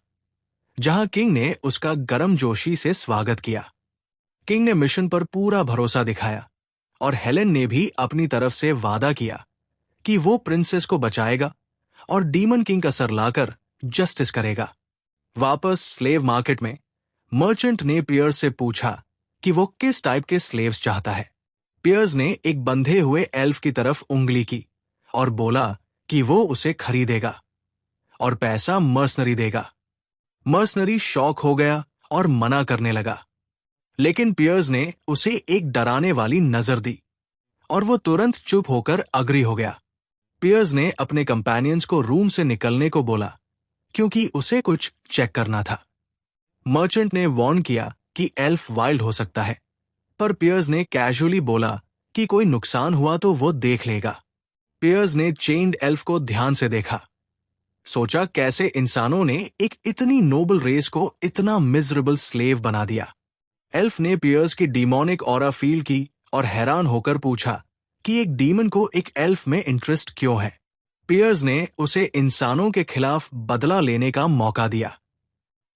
जहां किंग ने उसका गर्मजोशी से स्वागत किया। किंग ने मिशन पर पूरा भरोसा दिखाया और हेलेन ने भी अपनी तरफ से वादा किया कि वो प्रिंसेस को बचाएगा और डीमन किंग का सर लाकर जस्टिस करेगा। वापस स्लेव मार्केट में मर्चेंट ने पियर्स से पूछा कि वो किस टाइप के स्लेव्स चाहता है। पियर्स ने एक बंधे हुए एल्फ की तरफ उंगली की और बोला कि वो उसे खरीदेगा और पैसा मर्सनरी देगा। मर्सनरी शॉक हो गया और मना करने लगा, लेकिन पियर्स ने उसे एक डराने वाली नजर दी और वो तुरंत चुप होकर अग्री हो गया। पियर्स ने अपने कंपेनियंस को रूम से निकलने को बोला क्योंकि उसे कुछ चेक करना था। मर्चेंट ने वार्न किया कि एल्फ वाइल्ड हो सकता है, पर पियर्स ने कैजुअली बोला कि कोई नुकसान हुआ तो वो देख लेगा। पियर्स ने चेन्ड एल्फ को ध्यान से देखा, सोचा कैसे इंसानों ने एक इतनी नोबल रेस को इतना मिजरेबल स्लेव बना दिया। एल्फ ने पियर्स की डीमोनिक ऑरा फील की और हैरान होकर पूछा कि एक डीमन को एक एल्फ में इंटरेस्ट क्यों है। पियर्स ने उसे इंसानों के खिलाफ बदला लेने का मौका दिया।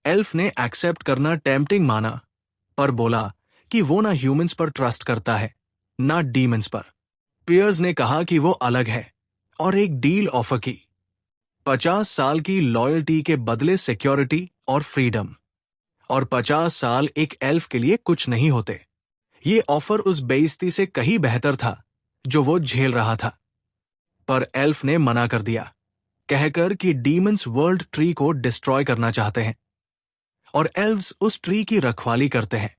एल्फ ने एक्सेप्ट करना टेम्पटिंग माना, पर बोला कि वो ना ह्यूमंस पर ट्रस्ट करता है ना डीमंस पर। पियर्स ने कहा कि वो अलग है और एक डील ऑफर की, 50 साल की लॉयल्टी के बदले सिक्योरिटी और फ्रीडम। और 50 साल एक एल्फ के लिए कुछ नहीं होते। ये ऑफर उस बेइज्जती से कहीं बेहतर था जो वो झेल रहा था। पर एल्फ ने मना कर दिया, कहकर कि डीमंस वर्ल्ड ट्री को डिस्ट्रॉय करना चाहते हैं और एल्व्स उस ट्री की रखवाली करते हैं।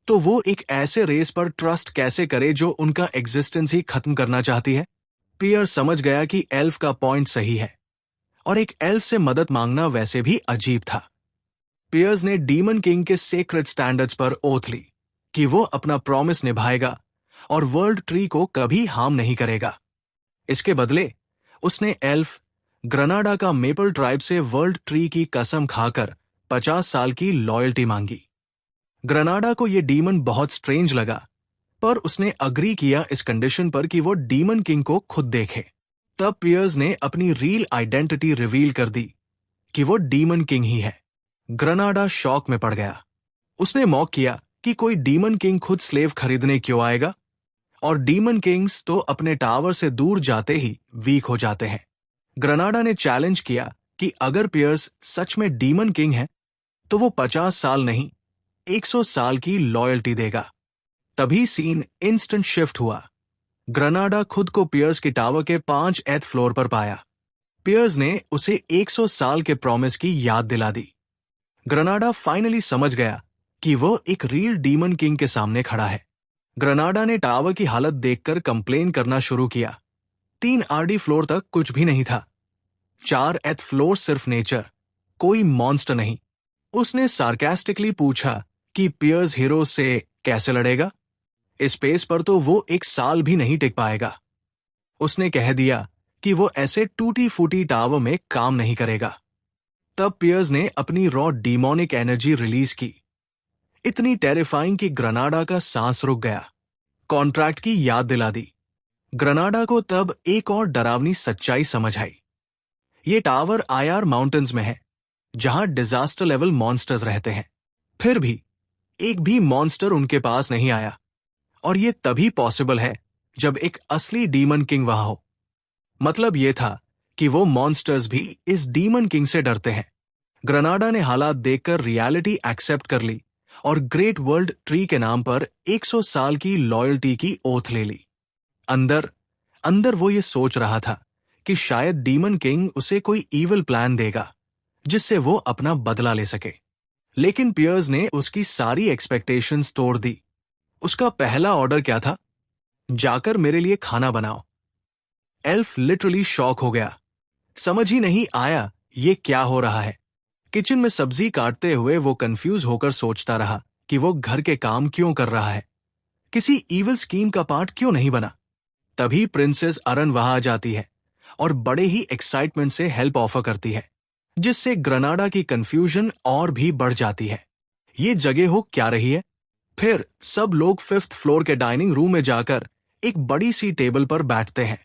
तो वो एक ऐसे रेस पर ट्रस्ट कैसे करे जो उनका एग्जिस्टेंस ही खत्म करना चाहती है। पियर समझ गया कि एल्फ का पॉइंट सही है और एक एल्फ से मदद मांगना वैसे भी अजीब था। पियर्स ने डीमन किंग के सेक्रेट स्टैंडर्ड्स पर ओथ ली कि वो अपना प्रॉमिस निभाएगा और वर्ल्ड ट्री को कभी हार्म नहीं करेगा। इसके बदले उसने एल्फ ग्रनाडा का मेपल ट्राइब से वर्ल्ड ट्री की कसम खाकर 50 साल की लॉयल्टी मांगी। ग्रनाडा को यह डीमन बहुत स्ट्रेंज लगा, पर उसने अग्री किया इस कंडीशन पर कि वो डीमन किंग को खुद देखे। तब पियर्स ने अपनी रियल आइडेंटिटी रिवील कर दी कि वो डीमन किंग ही है। ग्रनाडा शॉक में पड़ गया। उसने मॉक किया कि कोई डीमन किंग खुद स्लेव खरीदने क्यों आएगा, और डीमन किंग्स तो अपने टावर से दूर जाते ही वीक हो जाते हैं। ग्रनाडा ने चैलेंज किया कि अगर पियर्स सच में डीमन किंग है तो वो 50 साल नहीं 100 साल की लॉयल्टी देगा। तभी सीन इंस्टेंट शिफ्ट हुआ। ग्रनाडा खुद को पियर्स की टावर के 5th फ्लोर पर पाया। पियर्स ने उसे 100 साल के प्रॉमिस की याद दिला दी। ग्रनाडा फाइनली समझ गया कि वो एक रियल डीमन किंग के सामने खड़ा है। ग्रनाडा ने टावर की हालत देखकर कंप्लेन करना शुरू किया। 3 RD फ्लोर तक कुछ भी नहीं था। 4th फ्लोर सिर्फ नेचर, कोई मॉन्स्टर नहीं। उसने सार्कास्टिकली पूछा कि पियर्स हीरो से कैसे लड़ेगा? इस स्पेस पर तो वो 1 साल भी नहीं टिक पाएगा। उसने कह दिया कि वो ऐसे टूटी फूटी टावर में काम नहीं करेगा। तब पियर्स ने अपनी रॉ डीमोनिक एनर्जी रिलीज की, इतनी टेरिफाइंग कि ग्रनाडा का सांस रुक गया। कॉन्ट्रैक्ट की याद दिला दी। ग्रनाडा को तब एक और डरावनी सच्चाई समझ आई। ये टावर IR माउंटेन्स में है, जहां डिजास्टर लेवल मॉन्स्टर्स रहते हैं। फिर भी एक भी मॉन्स्टर उनके पास नहीं आया, और ये तभी पॉसिबल है जब एक असली डीमन किंग वहां हो। मतलब ये था कि वो मॉन्स्टर्स भी इस डीमन किंग से डरते हैं। ग्रनाडा ने हालात देखकर रियलिटी एक्सेप्ट कर ली और ग्रेट वर्ल्ड ट्री के नाम पर 100 साल की लॉयल्टी की ओथ ले ली। अंदर अंदर वो ये सोच रहा था कि शायद डीमन किंग उसे कोई ईविल प्लान देगा जिससे वो अपना बदला ले सके। लेकिन पियर्स ने उसकी सारी एक्सपेक्टेशंस तोड़ दी। उसका पहला ऑर्डर क्या था? जाकर मेरे लिए खाना बनाओ। एल्फ लिटरली शॉक हो गया। समझ ही नहीं आया ये क्या हो रहा है। किचन में सब्जी काटते हुए वो कंफ्यूज होकर सोचता रहा कि वो घर के काम क्यों कर रहा है, किसी इविल स्कीम का पार्ट क्यों नहीं बना। तभी प्रिंसेस अरन वहां आ जाती है और बड़े ही एक्साइटमेंट से हेल्प ऑफर करती है, जिससे ग्रनाडा की कंफ्यूजन और भी बढ़ जाती है। ये जगह हो क्या रही है? फिर सब लोग 5th फ्लोर के डाइनिंग रूम में जाकर एक बड़ी सी टेबल पर बैठते हैं।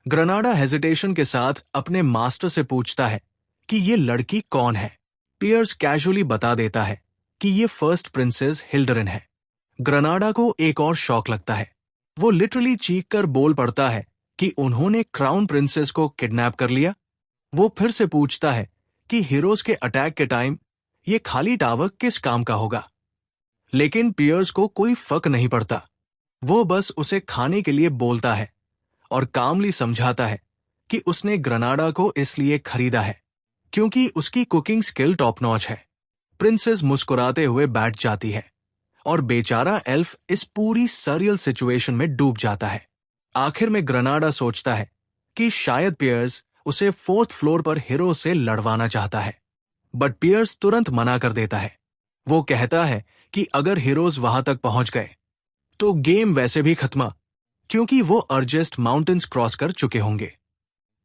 ग्रनाडा हेजिटेशन के साथ अपने मास्टर से पूछता है कि ये लड़की कौन है। पियर्स कैजुअली बता देता है कि ये फर्स्ट प्रिंसेस हिल्डरन है। ग्रनाडा को एक और शॉक लगता है। वो लिटरली चीख कर बोल पड़ता है कि उन्होंने क्राउन प्रिंसेस को किडनैप कर लिया। वो फिर से पूछता है कि हीरोज के अटैक के टाइम ये खाली टावर किस काम का होगा। लेकिन पियर्स को कोई फर्क नहीं पड़ता। वो बस उसे खाने के लिए बोलता है और कामली समझाता है कि उसने ग्रनाडा को इसलिए खरीदा है क्योंकि उसकी कुकिंग स्किल टॉप नॉच है। प्रिंसेस मुस्कुराते हुए बैठ जाती है और बेचारा एल्फ इस पूरी सरियल सिचुएशन में डूब जाता है। आखिर में ग्रनाडा सोचता है कि शायद पियर्स उसे 4th फ्लोर पर हीरो से लड़वाना चाहता है, बट पियर्स तुरंत मना कर देता है। वो कहता है कि अगर हीरोज वहां तक पहुंच गए तो गेम वैसे भी खत्म, क्योंकि वो अर्जेस्ट माउंटेन्स क्रॉस कर चुके होंगे।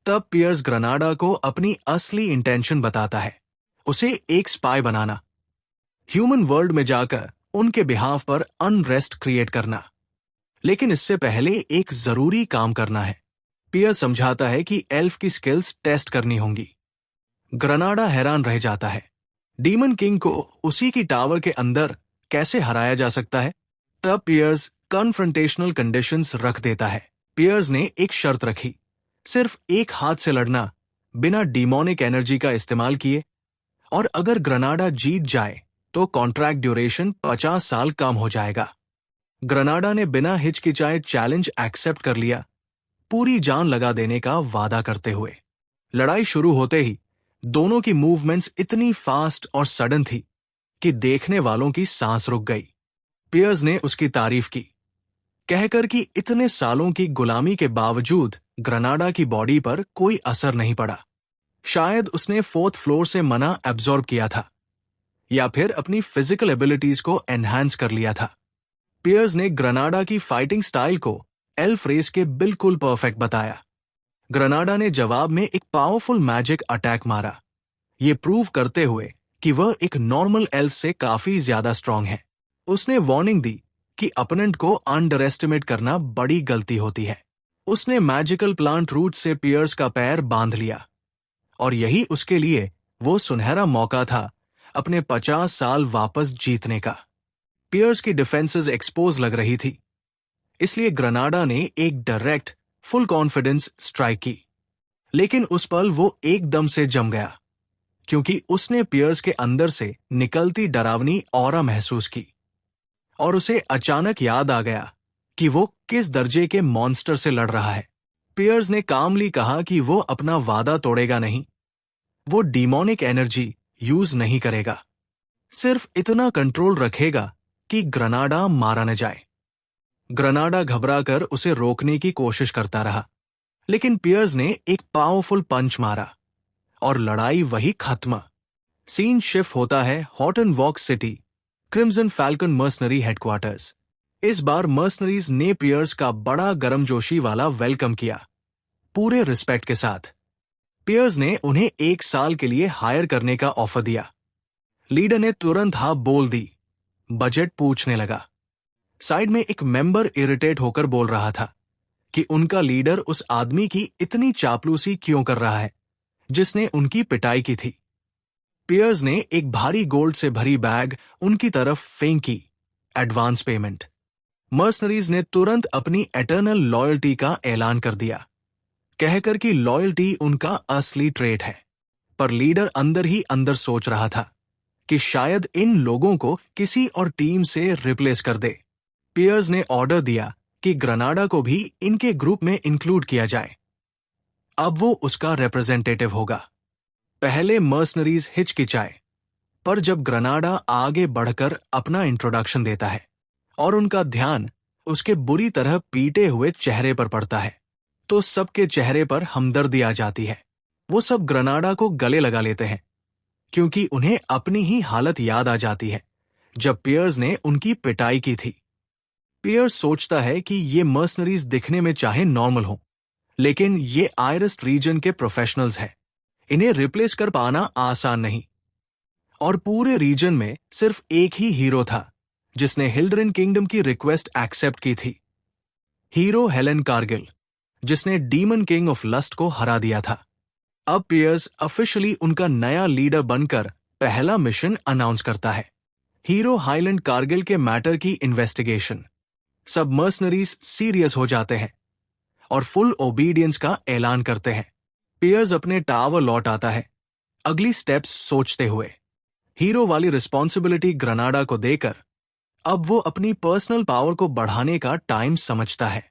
तब पियर्स ग्रनाडा को अपनी असली इंटेंशन बताता है, उसे एक स्पाई बनाना, ह्यूमन वर्ल्ड में जाकर उनके बिहाफ पर अनरेस्ट क्रिएट करना। लेकिन इससे पहले एक जरूरी काम करना है। पियर्स समझाता है कि एल्फ की स्किल्स टेस्ट करनी होंगी। ग्रनाडा हैरान रह जाता है, डीमन किंग को उसी की टावर के अंदर कैसे हराया जा सकता है। तब पियर्स कन्फ्रंटेशनल कंडीशंस रख देता है। पियर्स ने एक शर्त रखी, सिर्फ एक हाथ से लड़ना बिना डिमोनिक एनर्जी का इस्तेमाल किए, और अगर ग्रनाडा जीत जाए तो कॉन्ट्रैक्ट ड्यूरेशन 50 साल कम हो जाएगा। ग्रनाडा ने बिना हिचकिचाए चैलेंज एक्सेप्ट कर लिया, पूरी जान लगा देने का वादा करते हुए। लड़ाई शुरू होते ही दोनों की मूवमेंट्स इतनी फास्ट और सडन थी कि देखने वालों की सांस रुक गई। पियर्स ने उसकी तारीफ की, कहकर कि इतने सालों की गुलामी के बावजूद ग्रनाडा की बॉडी पर कोई असर नहीं पड़ा। शायद उसने 4th फ्लोर से मना एब्जॉर्ब किया था या फिर अपनी फिजिकल एबिलिटीज को एनहांस कर लिया था। पियर्स ने ग्रनाडा की फाइटिंग स्टाइल को एल्फ रेस के बिल्कुल परफेक्ट बताया। ग्रनाडा ने जवाब में एक पावरफुल मैजिक अटैक मारा, ये प्रूव करते हुए कि वह एक नॉर्मल एल्फ से काफी ज्यादा स्ट्रांग है। उसने वार्निंग दी कि अपोनेंट को अंडर एस्टिमेट करना बड़ी गलती होती है। उसने मैजिकल प्लांट रूट से पियर्स का पैर बांध लिया और यही उसके लिए वो सुनहरा मौका था अपने 50 साल वापस जीतने का। पियर्स की डिफेंसेस एक्सपोज लग रही थी, इसलिए ग्रनाडा ने एक डायरेक्ट फुल कॉन्फिडेंस स्ट्राइक की। लेकिन उस पल वो एकदम से जम गया, क्योंकि उसने पियर्स के अंदर से निकलती डरावनी ऑरा महसूस की और उसे अचानक याद आ गया कि वो किस दर्जे के मॉन्स्टर से लड़ रहा है। पियर्स ने कामली कहा कि वो अपना वादा तोड़ेगा नहीं, वो डिमोनिक एनर्जी यूज नहीं करेगा, सिर्फ इतना कंट्रोल रखेगा कि ग्रनाडा मारा न जाए। ग्रनाडा घबराकर उसे रोकने की कोशिश करता रहा, लेकिन पियर्स ने एक पावरफुल पंच मारा और लड़ाई वही खत्म। सीन शिफ्ट होता है Horton walk city, crimson falcon mercenary headquarters. इस बार मर्सनरीज ने पियर्स का बड़ा गर्मजोशी वाला वेलकम किया, पूरे रिस्पेक्ट के साथ। पियर्स ने उन्हें 1 साल के लिए हायर करने का ऑफर दिया। लीडर ने तुरंत हाँ बोल दी। बजट पूछने लगा। साइड में एक मेंबर इरिटेट होकर बोल रहा था कि उनका लीडर उस आदमी की इतनी चापलूसी क्यों कर रहा है जिसने उनकी पिटाई की थी। पियर्स ने एक भारी गोल्ड से भरी बैग उनकी तरफ फेंकी, एडवांस पेमेंट। मर्सनरीज ने तुरंत अपनी एटर्नल लॉयल्टी का ऐलान कर दिया, कहकर कि लॉयल्टी उनका असली ट्रेट है। पर लीडर अंदर ही अंदर सोच रहा था कि शायद इन लोगों को किसी और टीम से रिप्लेस कर दे। पियर्स ने ऑर्डर दिया कि ग्रनाडा को भी इनके ग्रुप में इंक्लूड किया जाए। अब वो उसका रिप्रेजेंटेटिव होगा। पहले मर्सनरीज हिचकिचाए, पर जब ग्रनाडा आगे बढ़कर अपना इंट्रोडक्शन देता है और उनका ध्यान उसके बुरी तरह पीटे हुए चेहरे पर पड़ता है, तो सबके चेहरे पर हमदर्दी आ जाती है। वो सब ग्रनाडा को गले लगा लेते हैं, क्योंकि उन्हें अपनी ही हालत याद आ जाती है जब पियर्स ने उनकी पिटाई की थी। पियर्स सोचता है कि ये मर्सनरीज दिखने में चाहे नॉर्मल हो, लेकिन ये आयरस्ट रीजन के प्रोफेशनल्स हैं। इन्हें रिप्लेस कर पाना आसान नहीं। और पूरे रीजन में सिर्फ एक ही हीरो था जिसने हिल्ड्रेन किंगडम की रिक्वेस्ट एक्सेप्ट की थी। हीरो हेलेन कारगिल, जिसने डीमन किंग ऑफ लस्ट को हरा दिया था। अब पियर्स ऑफिशियली उनका नया लीडर बनकर पहला मिशन अनाउंस करता है। हीरो हाईलैंड कारगिल के मैटर की इन्वेस्टिगेशन। सब मर्सनरीज सीरियस हो जाते हैं और फुल ओबीडियंस का ऐलान करते हैं। पियर्स अपने टावर लौट आता है, अगली स्टेप्स सोचते हुए। हीरो वाली रिस्पॉन्सिबिलिटी ग्रनाडा को देकर अब वो अपनी पर्सनल पावर को बढ़ाने का टाइम समझता है,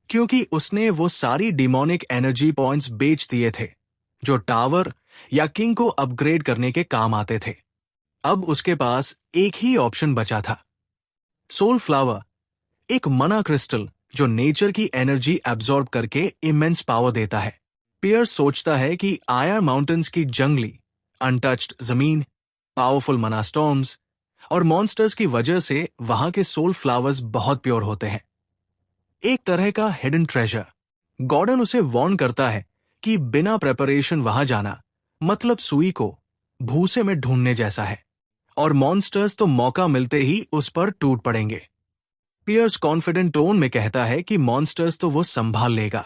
क्योंकि उसने वो सारी डिमोनिक एनर्जी पॉइंट्स बेच दिए थे जो टावर या किंग को अपग्रेड करने के काम आते थे। अब उसके पास एक ही ऑप्शन बचा था, सोल फ्लावर, एक मना क्रिस्टल जो नेचर की एनर्जी एब्जॉर्ब करके इमेंस पावर देता है। पियर्स सोचता है कि आयर माउंटेन्स की जंगली अनटच्ड जमीन, पावरफुल मना स्टॉर्म्स और मॉन्स्टर्स की वजह से वहां के सोल फ्लावर्स बहुत प्योर होते हैं, एक तरह का हिडन ट्रेजर। गॉर्डन उसे वार्न करता है कि बिना प्रेपरेशन वहां जाना मतलब सुई को भूसे में ढूंढने जैसा है, और मॉन्स्टर्स तो मौका मिलते ही उस पर टूट पड़ेंगे। पियर्स कॉन्फिडेंट टोन में कहता है कि मॉन्स्टर्स तो वो संभाल लेगा,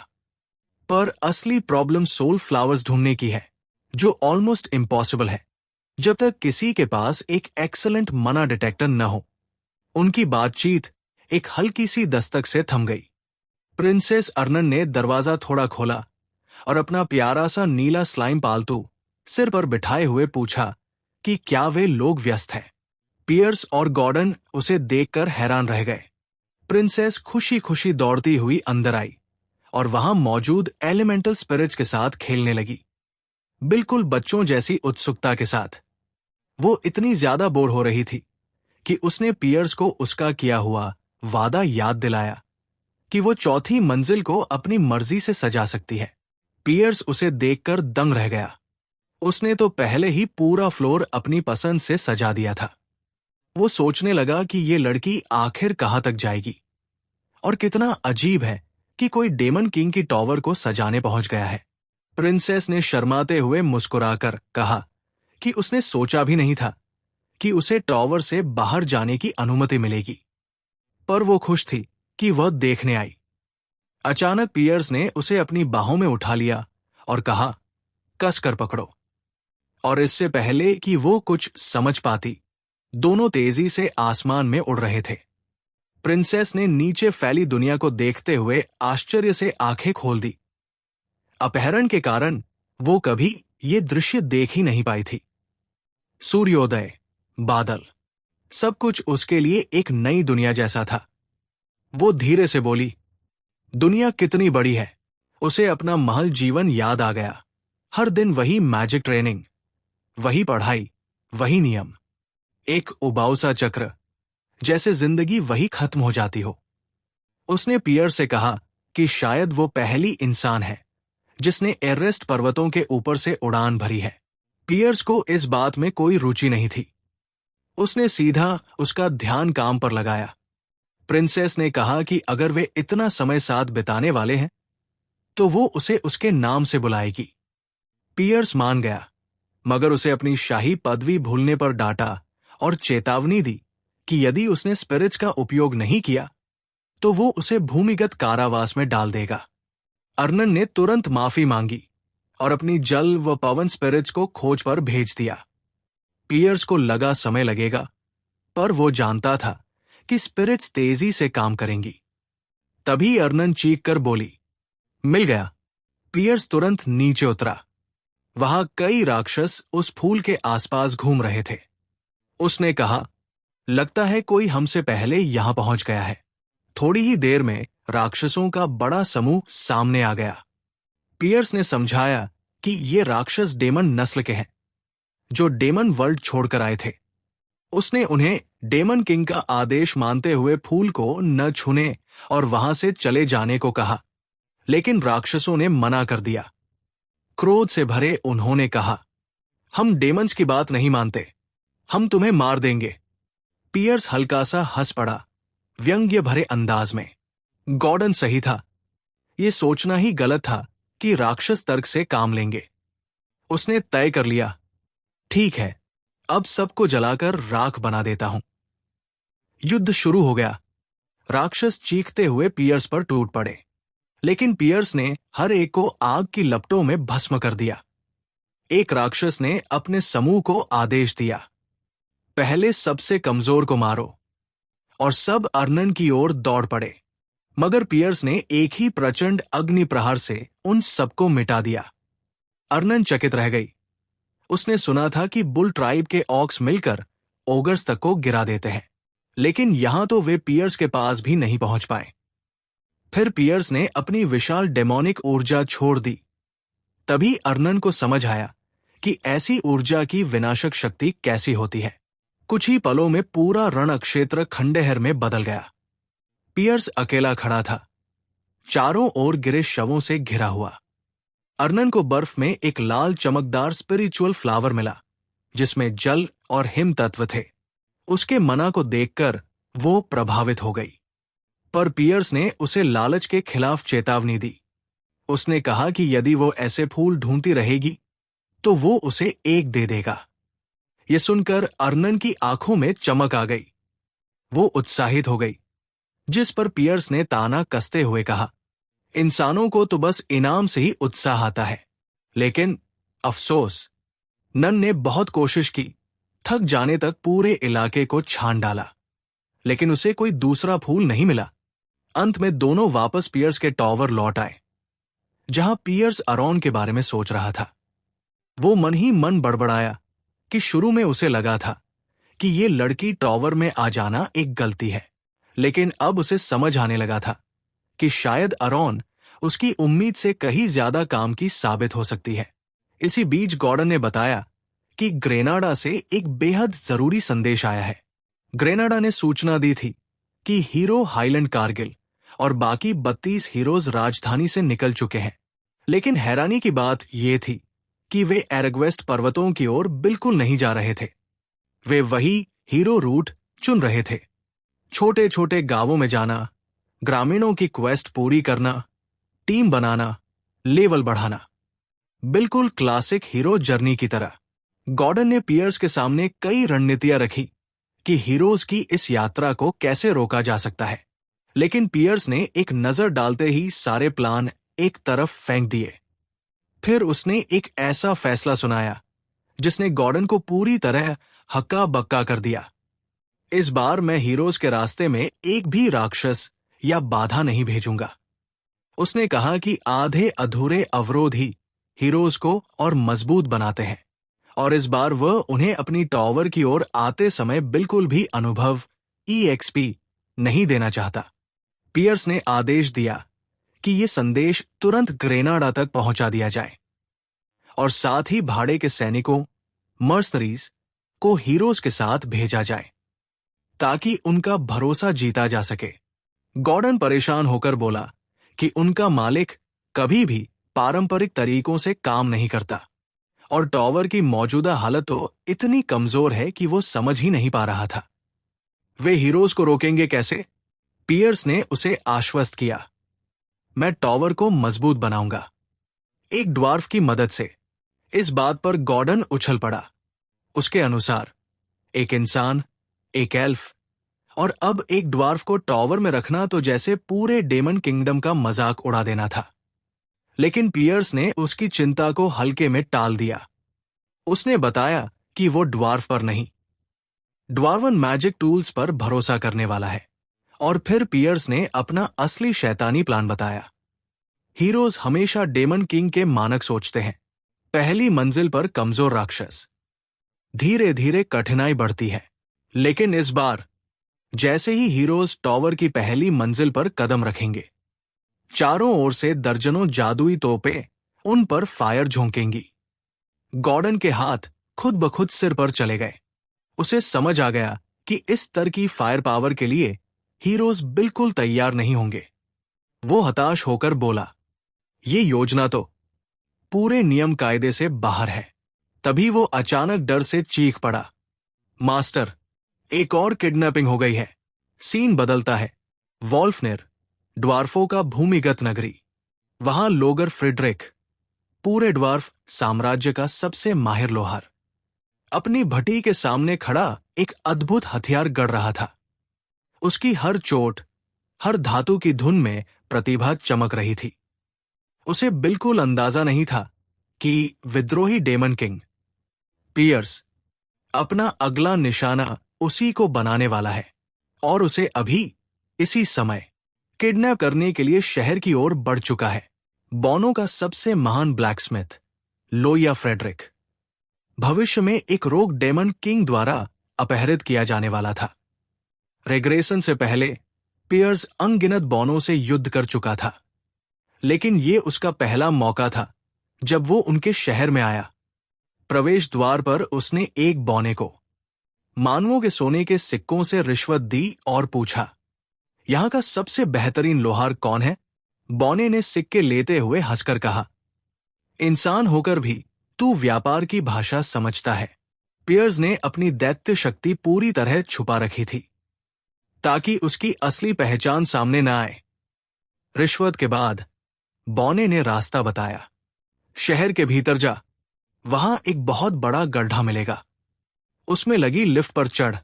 पर असली प्रॉब्लम सोल फ्लावर्स ढूंढने की है, जो ऑलमोस्ट इम्पॉसिबल है जब तक किसी के पास एक एक्सलेंट मना डिटेक्टर न हो। उनकी बातचीत एक हल्की सी दस्तक से थम गई। प्रिंसेस अर्नन ने दरवाजा थोड़ा खोला और अपना प्यारा सा नीला स्लाइम पालतू सिर पर बिठाए हुए पूछा कि क्या वे लोग व्यस्त हैं। पियर्स और गॉर्डन उसे देखकर हैरान रह गए। प्रिंसेस खुशी खुशी दौड़ती हुई अंदर आई और वहां मौजूद एलिमेंटल स्पिरिट्स के साथ खेलने लगी, बिल्कुल बच्चों जैसी उत्सुकता के साथ। वो इतनी ज्यादा बोर हो रही थी कि उसने पियर्स को उसका किया हुआ वादा याद दिलाया कि वो चौथी मंजिल को अपनी मर्जी से सजा सकती है। पियर्स उसे देखकर दंग रह गया। उसने तो पहले ही पूरा फ्लोर अपनी पसंद से सजा दिया था। वो सोचने लगा कि ये लड़की आखिर कहां तक जाएगी, और कितना अजीब है कि कोई डेमन किंग की टॉवर को सजाने पहुंच गया है। प्रिंसेस ने शर्माते हुए मुस्कुराकर कहा कि उसने सोचा भी नहीं था कि उसे टॉवर से बाहर जाने की अनुमति मिलेगी, पर वो खुश थी कि वह देखने आई। अचानक पियर्स ने उसे अपनी बाहों में उठा लिया और कहा, कसकर पकड़ो। और इससे पहले कि वो कुछ समझ पाती, दोनों तेजी से आसमान में उड़ रहे थे। प्रिंसेस ने नीचे फैली दुनिया को देखते हुए आश्चर्य से आंखें खोल दी। अपहरण के कारण वो कभी ये दृश्य देख ही नहीं पाई थी। सूर्योदय, बादल, सब कुछ उसके लिए एक नई दुनिया जैसा था। वो धीरे से बोली, दुनिया कितनी बड़ी है। उसे अपना महल जीवन याद आ गया। हर दिन वही मैजिक ट्रेनिंग, वही पढ़ाई, वही नियम। एक उबाऊ सा चक्र, जैसे जिंदगी वही खत्म हो जाती हो। उसने पियर से कहा कि शायद वो पहली इंसान है जिसने एवरेस्ट पर्वतों के ऊपर से उड़ान भरी है। पियर्स को इस बात में कोई रुचि नहीं थी। उसने सीधा उसका ध्यान काम पर लगाया। प्रिंसेस ने कहा कि अगर वे इतना समय साथ बिताने वाले हैं तो वो उसे उसके नाम से बुलाएगी। पियर्स मान गया, मगर उसे अपनी शाही पदवी भूलने पर डांटा और चेतावनी दी कि यदि उसने स्पिरिट्स का उपयोग नहीं किया तो वो उसे भूमिगत कारावास में डाल देगा। अर्नन ने तुरंत माफी मांगी और अपनी जल व पवन स्पिरिट्स को खोज पर भेज दिया। पियर्स को लगा समय लगेगा, पर वो जानता था कि स्पिरिट्स तेजी से काम करेंगी। तभी अर्नन चीख कर बोली, मिल गया। पियर्स तुरंत नीचे उतरा। वहां कई राक्षस उस फूल के आसपास घूम रहे थे। उसने कहा, लगता है कोई हमसे पहले यहां पहुंच गया है। थोड़ी ही देर में राक्षसों का बड़ा समूह सामने आ गया। पियर्स ने समझाया कि ये राक्षस डेमन नस्ल के हैं, जो डेमन वर्ल्ड छोड़कर आए थे। उसने उन्हें डेमन किंग का आदेश मानते हुए फूल को न छूने और वहां से चले जाने को कहा, लेकिन राक्षसों ने मना कर दिया। क्रोध से भरे उन्होंने कहा, हम डेमन्स की बात नहीं मानते, हम तुम्हें मार देंगे। पियर्स हल्का सा हंस पड़ा, व्यंग्य भरे अंदाज में। गॉर्डन सही था। यह सोचना ही गलत था कि राक्षस तर्क से काम लेंगे। उसने तय कर लिया, ठीक है, अब सबको जलाकर राख बना देता हूं। युद्ध शुरू हो गया। राक्षस चीखते हुए पियर्स पर टूट पड़े, लेकिन पियर्स ने हर एक को आग की लपटों में भस्म कर दिया। एक राक्षस ने अपने समूह को आदेश दिया, पहले सबसे कमजोर को मारो, और सब अर्नन की ओर दौड़ पड़े। मगर पियर्स ने एक ही प्रचंड अग्नि प्रहार से उन सबको मिटा दिया। अर्नन चकित रह गई। उसने सुना था कि बुल ट्राइब के ऑक्स मिलकर ओगर्स तक को गिरा देते हैं, लेकिन यहां तो वे पियर्स के पास भी नहीं पहुंच पाए। फिर पियर्स ने अपनी विशाल डेमोनिक ऊर्जा छोड़ दी। तभी अर्नन को समझ आया कि ऐसी ऊर्जा की विनाशक शक्ति कैसी होती है। कुछ ही पलों में पूरा रण क्षेत्र खंडहर में बदल गया। पियर्स अकेला खड़ा था, चारों ओर गिरे शवों से घिरा हुआ। अर्नन को बर्फ में एक लाल चमकदार स्पिरिचुअल फ्लावर मिला, जिसमें जल और हिम तत्व थे। उसके मना को देखकर वो प्रभावित हो गई, पर पियर्स ने उसे लालच के खिलाफ चेतावनी दी। उसने कहा कि यदि वो ऐसे फूल ढूंढती रहेगी तो वो उसे एक दे देगा। ये सुनकर अर्नन की आंखों में चमक आ गई। वो उत्साहित हो गई, जिस पर पियर्स ने ताना कसते हुए कहा, इंसानों को तो बस इनाम से ही उत्साह आता है, लेकिन अफसोस, नन ने बहुत कोशिश की, थक जाने तक पूरे इलाके को छान डाला, लेकिन उसे कोई दूसरा फूल नहीं मिला। अंत में दोनों वापस पियर्स के टॉवर लौट आए, जहां पियर्स अरॉन के बारे में सोच रहा था। वो मन ही मन बड़बड़ाया कि शुरू में उसे लगा था कि ये लड़की टॉवर में आ जाना एक गलती है, लेकिन अब उसे समझ आने लगा था कि शायद अरॉन उसकी उम्मीद से कहीं ज्यादा काम की साबित हो सकती है। इसी बीच गॉर्डन ने बताया कि ग्रेनाडा से एक बेहद जरूरी संदेश आया है। ग्रेनाडा ने सूचना दी थी कि हीरो हाईलैंड कारगिल और बाकी 32 हीरोज राजधानी से निकल चुके हैं, लेकिन हैरानी की बात यह थी कि वे एरगवेस्ट पर्वतों की ओर बिल्कुल नहीं जा रहे थे। वे वही हीरो रूट चुन रहे थे, छोटे छोटे गांवों में जाना, ग्रामीणों की क्वेस्ट पूरी करना, टीम बनाना, लेवल बढ़ाना, बिल्कुल क्लासिक हीरो जर्नी की तरह। गॉर्डन ने पियर्स के सामने कई रणनीतियां रखी कि हीरोज की इस यात्रा को कैसे रोका जा सकता है, लेकिन पियर्स ने एक नजर डालते ही सारे प्लान एक तरफ फेंक दिए। फिर उसने एक ऐसा फैसला सुनाया जिसने गॉर्डन को पूरी तरह हक्का बक्का कर दिया। इस बार मैं हीरोज के रास्ते में एक भी राक्षस या बाधा नहीं भेजूंगा। उसने कहा कि आधे अधूरे अवरोध ही हीरोज को और मजबूत बनाते हैं, और इस बार वह उन्हें अपनी टॉवर की ओर आते समय बिल्कुल भी अनुभव EXP नहीं देना चाहता। पियर्स ने आदेश दिया कि यह संदेश तुरंत ग्रेनाडा तक पहुंचा दिया जाए, और साथ ही भाड़े के सैनिकों, मर्सनरीज को हीरोज के साथ भेजा जाए, ताकि उनका भरोसा जीता जा सके। गॉर्डन परेशान होकर बोला कि उनका मालिक कभी भी पारंपरिक तरीकों से काम नहीं करता, और टॉवर की मौजूदा हालत तो इतनी कमजोर है कि वो समझ ही नहीं पा रहा था। वे हीरोज को रोकेंगे कैसे? पियर्स ने उसे आश्वस्त किया, मैं टॉवर को मजबूत बनाऊंगा, एक ड्वार्फ की मदद से। इस बात पर गॉर्डन उछल पड़ा। उसके अनुसार एक इंसान, एक एल्फ और अब एक ड्वार्फ को टॉवर में रखना तो जैसे पूरे डेमन किंगडम का मजाक उड़ा देना था। लेकिन पियर्स ने उसकी चिंता को हल्के में टाल दिया। उसने बताया कि वो ड्वार्फ पर नहीं, ड्वार्वन मैजिक टूल्स पर भरोसा करने वाला है। और फिर पियर्स ने अपना असली शैतानी प्लान बताया। हीरोज हमेशा डेमन किंग के मानक सोचते हैं, पहली मंजिल पर कमजोर राक्षस। धीरे धीरे कठिनाई बढ़ती है, लेकिन इस बार जैसे ही हीरोज टॉवर की पहली मंजिल पर कदम रखेंगे, चारों ओर से दर्जनों जादुई तोपें उन पर फायर झोंकेंगी। गॉर्डन के हाथ खुद ब खुद सिर पर चले गए। उसे समझ आ गया कि इस स्तर की फायर पावर के लिए हीरोज बिल्कुल तैयार नहीं होंगे। वो हताश होकर बोला, ये योजना तो पूरे नियम कायदे से बाहर है। तभी वो अचानक डर से चीख पड़ा, मास्टर, एक और किडनैपिंग हो गई है। सीन बदलता है। वॉल्फनेर, ड्वार्फों का भूमिगत नगरी। वहां लोगर फ्रिडरिक, पूरे ड्वार्फ साम्राज्य का सबसे माहिर लोहार, अपनी भट्टी के सामने खड़ा एक अद्भुत हथियार गढ़ रहा था। उसकी हर चोट, हर धातु की धुन में प्रतिभा चमक रही थी। उसे बिल्कुल अंदाजा नहीं था कि विद्रोही डेमन किंग पियर्स अपना अगला निशाना उसी को बनाने वाला है, और उसे अभी इसी समय किडनैप करने के लिए शहर की ओर बढ़ चुका है। बॉनो का सबसे महान ब्लैकस्मिथ, लोया फ्रेडरिक, भविष्य में एक रोग डेमन किंग द्वारा अपहरित किया जाने वाला था। रेग्रेसन से पहले पियर्स अनगिनत बॉनो से युद्ध कर चुका था, लेकिन ये उसका पहला मौका था जब वो उनके शहर में आया। प्रवेश द्वार पर उसने एक बौने को मानवों के सोने के सिक्कों से रिश्वत दी और पूछा, यहां का सबसे बेहतरीन लोहार कौन है? बौने ने सिक्के लेते हुए हंसकर कहा, इंसान होकर भी तू व्यापार की भाषा समझता है। पियर्स ने अपनी दैत्य शक्ति पूरी तरह छुपा रखी थी ताकि उसकी असली पहचान सामने न आए। रिश्वत के बाद बौने ने रास्ता बताया, शहर के भीतर जा, वहां एक बहुत बड़ा गड्ढा मिलेगा। उसमें लगी लिफ्ट पर चढ़,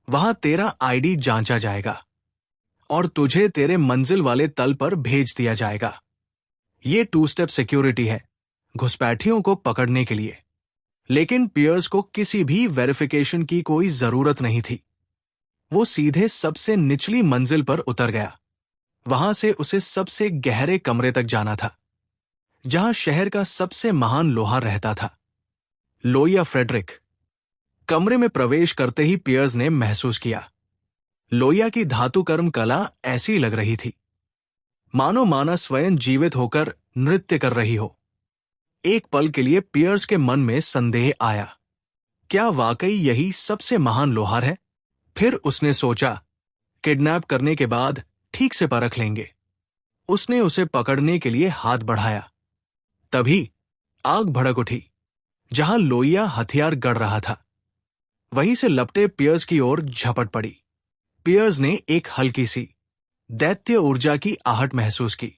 वहां तेरा आईडी जांचा जाएगा और तुझे तेरे मंजिल वाले तल पर भेज दिया जाएगा। ये 2 स्टेप सिक्योरिटी है घुसपैठियों को पकड़ने के लिए। लेकिन पियर्स को किसी भी वेरिफिकेशन की कोई जरूरत नहीं थी। वो सीधे सबसे निचली मंजिल पर उतर गया। वहां से उसे सबसे गहरे कमरे तक जाना था, जहां शहर का सबसे महान लोहार रहता था, लोया फ्रेडरिक। कमरे में प्रवेश करते ही पियर्स ने महसूस किया, लोया की धातुकर्म कला ऐसी लग रही थी मानो माना स्वयं जीवित होकर नृत्य कर रही हो। एक पल के लिए पियर्स के मन में संदेह आया, क्या वाकई यही सबसे महान लोहार है? फिर उसने सोचा, किडनैप करने के बाद ठीक से परख लेंगे। उसने उसे पकड़ने के लिए हाथ बढ़ाया। तभी आग भड़क उठी। जहां लोइया हथियार गढ़ रहा था, वहीं से लपटे पियर्स की ओर झपट पड़ी। पियर्स ने एक हल्की सी दैत्य ऊर्जा की आहट महसूस की।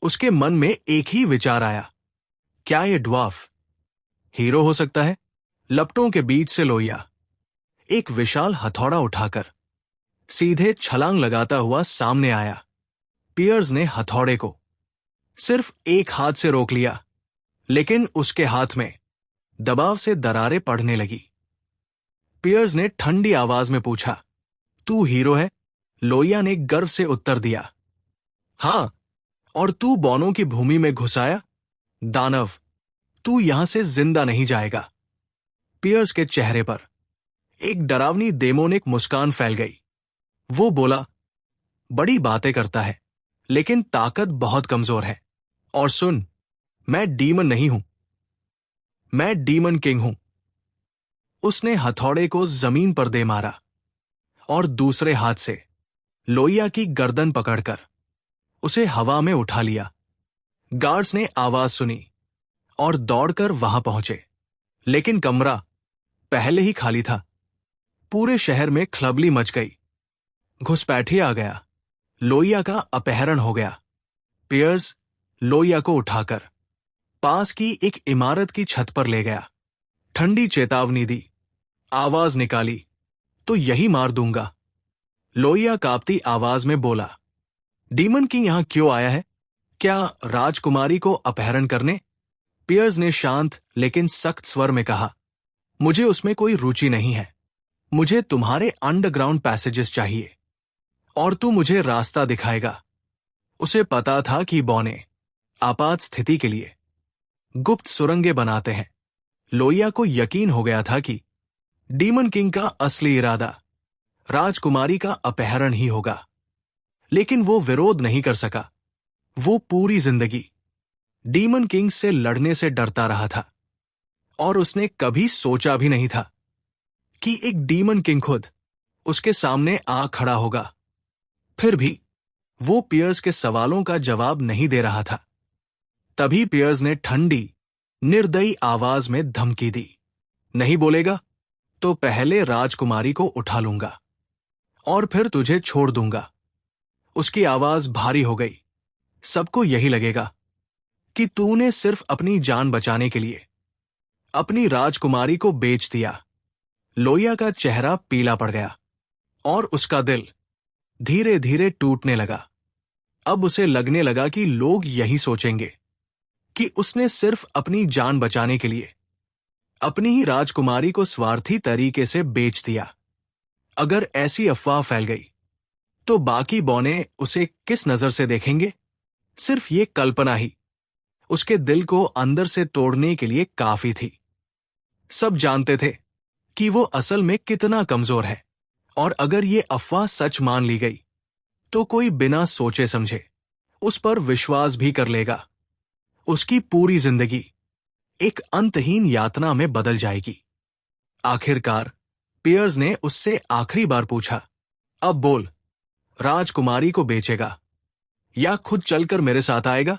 उसके मन में एक ही विचार आया, क्या ये ड्वार्फ हीरो हो सकता है? लपटों के बीच से लोइया एक विशाल हथौड़ा उठाकर सीधे छलांग लगाता हुआ सामने आया। पियर्स ने हथौड़े को सिर्फ एक हाथ से रोक लिया, लेकिन उसके हाथ में दबाव से दरारें पड़ने लगी। पियर्स ने ठंडी आवाज में पूछा, तू हीरो है? लोइया ने गर्व से उत्तर दिया, हां। और तू बौनों की भूमि में घुसाया? दानव, तू यहां से जिंदा नहीं जाएगा। पियर्स के चेहरे पर एक डरावनी डेमोनिक मुस्कान फैल गई। वो बोला, बड़ी बातें करता है, लेकिन ताकत बहुत कमजोर है। और सुन, मैं डीमन नहीं हूं, मैं डीमन किंग हूं। उसने हथौड़े को जमीन पर दे मारा और दूसरे हाथ से लोइया की गर्दन पकड़कर उसे हवा में उठा लिया। गार्ड्स ने आवाज सुनी और दौड़कर वहां पहुंचे, लेकिन कमरा पहले ही खाली था। पूरे शहर में खलबली मच गई। घुसपैठी आ गया। लोइया का अपहरण हो गया। पियर्स लोइया को उठाकर पास की एक इमारत की छत पर ले गया। ठंडी चेतावनी दी, आवाज निकाली तो यही मार दूंगा। लोइया कांपती आवाज में बोला, डीमन किंग यहां क्यों आया है? क्या राजकुमारी को अपहरण करने? पियर्स ने शांत लेकिन सख्त स्वर में कहा, मुझे उसमें कोई रुचि नहीं है। मुझे तुम्हारे अंडरग्राउंड पैसेजेस चाहिए और तू मुझे रास्ता दिखाएगा। उसे पता था कि बौने आपात स्थिति के लिए गुप्त सुरंगें बनाते हैं। लोहिया को यकीन हो गया था कि डीमन किंग का असली इरादा राजकुमारी का अपहरण ही होगा, लेकिन वो विरोध नहीं कर सका। वो पूरी जिंदगी डीमन किंग से लड़ने से डरता रहा था और उसने कभी सोचा भी नहीं था कि एक डीमन किंग खुद उसके सामने आ खड़ा होगा। फिर भी वो पियर्स के सवालों का जवाब नहीं दे रहा था। तभी पियर्स ने ठंडी, निर्दयी आवाज में धमकी दी, नहीं बोलेगा तो पहले राजकुमारी को उठा लूंगा और फिर तुझे छोड़ दूंगा। उसकी आवाज भारी हो गई। सबको यही लगेगा कि तूने सिर्फ अपनी जान बचाने के लिए अपनी राजकुमारी को बेच दिया। लोहिया का चेहरा पीला पड़ गया और उसका दिल धीरे धीरे टूटने लगा। अब उसे लगने लगा कि लोग यही सोचेंगे कि उसने सिर्फ अपनी जान बचाने के लिए अपनी ही राजकुमारी को स्वार्थी तरीके से बेच दिया। अगर ऐसी अफवाह फैल गई तो बाकी बौने उसे किस नजर से देखेंगे? सिर्फ ये कल्पना ही उसके दिल को अंदर से तोड़ने के लिए काफी थी। सब जानते थे कि वो असल में कितना कमजोर है, और अगर ये अफवाह सच मान ली गई तो कोई बिना सोचे समझे उस पर विश्वास भी कर लेगा। उसकी पूरी जिंदगी एक अंतहीन यातना में बदल जाएगी। आखिरकार पियर्स ने उससे आखिरी बार पूछा, अब बोल, राजकुमारी को बेचेगा या खुद चलकर मेरे साथ आएगा?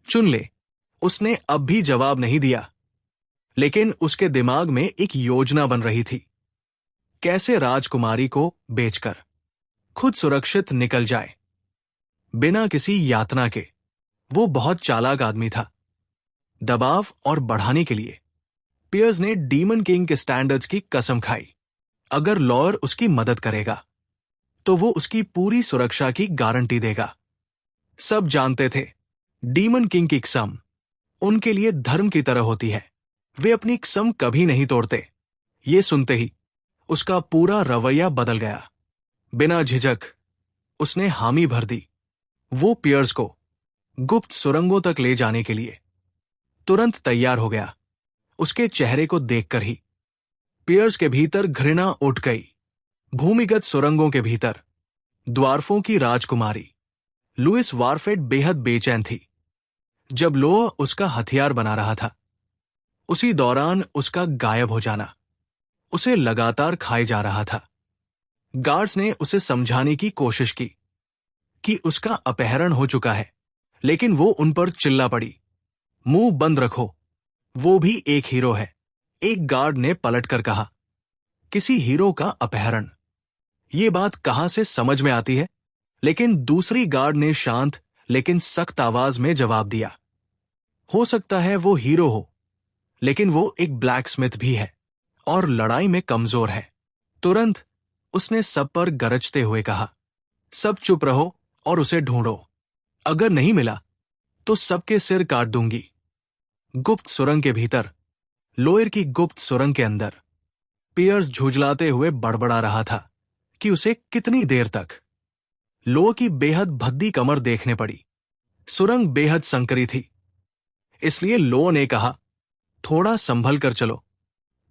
चुन ले। उसने अब भी जवाब नहीं दिया, लेकिन उसके दिमाग में एक योजना बन रही थी। कैसे राजकुमारी को बेचकर खुद सुरक्षित निकल जाए बिना किसी यातना के। वो बहुत चालाक आदमी था। दबाव और बढ़ाने के लिए पियर्स ने डीमन किंग के स्टैंडर्ड्स की कसम खाई। अगर लॉयर उसकी मदद करेगा तो वो उसकी पूरी सुरक्षा की गारंटी देगा। सब जानते थे डीमन किंग की कसम उनके लिए धर्म की तरह होती है। वे अपनी कसम कभी नहीं तोड़ते। ये सुनते ही उसका पूरा रवैया बदल गया। बिना झिझक उसने हामी भर दी। वो पियर्स को गुप्त सुरंगों तक ले जाने के लिए तुरंत तैयार हो गया। उसके चेहरे को देखकर ही पियर्स के भीतर घृणा उठ गई। भूमिगत सुरंगों के भीतर द्वारफों की राजकुमारी लुइस वारफेट बेहद बेचैन थी। जब लोअ उसका हथियार बना रहा था, उसी दौरान उसका गायब हो जाना उसे लगातार खाए जा रहा था। गार्ड्स ने उसे समझाने की कोशिश की कि उसका अपहरण हो चुका है, लेकिन वो उन पर चिल्ला पड़ी, मुंह बंद रखो, वो भी एक हीरो है। एक गार्ड ने पलटकर कहा, किसी हीरो का अपहरण? ये बात कहां से समझ में आती है? लेकिन दूसरी गार्ड ने शांत लेकिन सख्त आवाज में जवाब दिया, हो सकता है वो हीरो हो, लेकिन वो एक ब्लैकस्मिथ भी है और लड़ाई में कमजोर है। तुरंत उसने सब पर गरजते हुए कहा, सब चुप रहो और उसे ढूंढो। अगर नहीं मिला तो सबके सिर काट दूंगी। गुप्त सुरंग के भीतर, लोयर की गुप्त सुरंग के अंदर, पियर्स झुंझलाते हुए बड़बड़ा रहा था कि उसे कितनी देर तक लो की बेहद भद्दी कमर देखने पड़ी। सुरंग बेहद संकरी थी, इसलिए लो ने कहा, थोड़ा संभल कर चलो,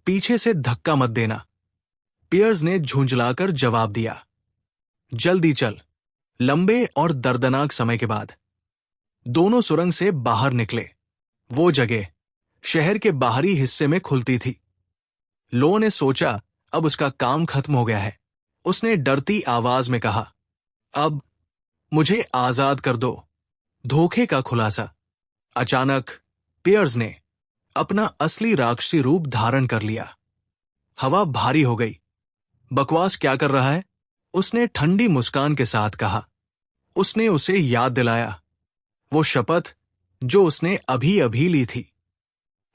पीछे से धक्का मत देना। पियर्स ने झुंझलाकर जवाब दिया, जल्दी चल। लंबे और दर्दनाक समय के बाद दोनों सुरंग से बाहर निकले। वो जगह शहर के बाहरी हिस्से में खुलती थी। लो ने सोचा अब उसका काम खत्म हो गया है। उसने डरती आवाज में कहा, अब मुझे आजाद कर दो। धोखे का खुलासा। अचानक पियर्स ने अपना असली राक्षसी रूप धारण कर लिया। हवा भारी हो गई। बकवास क्या कर रहा है? उसने ठंडी मुस्कान के साथ कहा। उसने उसे याद दिलाया वो शपथ जो उसने अभी अभी ली थी।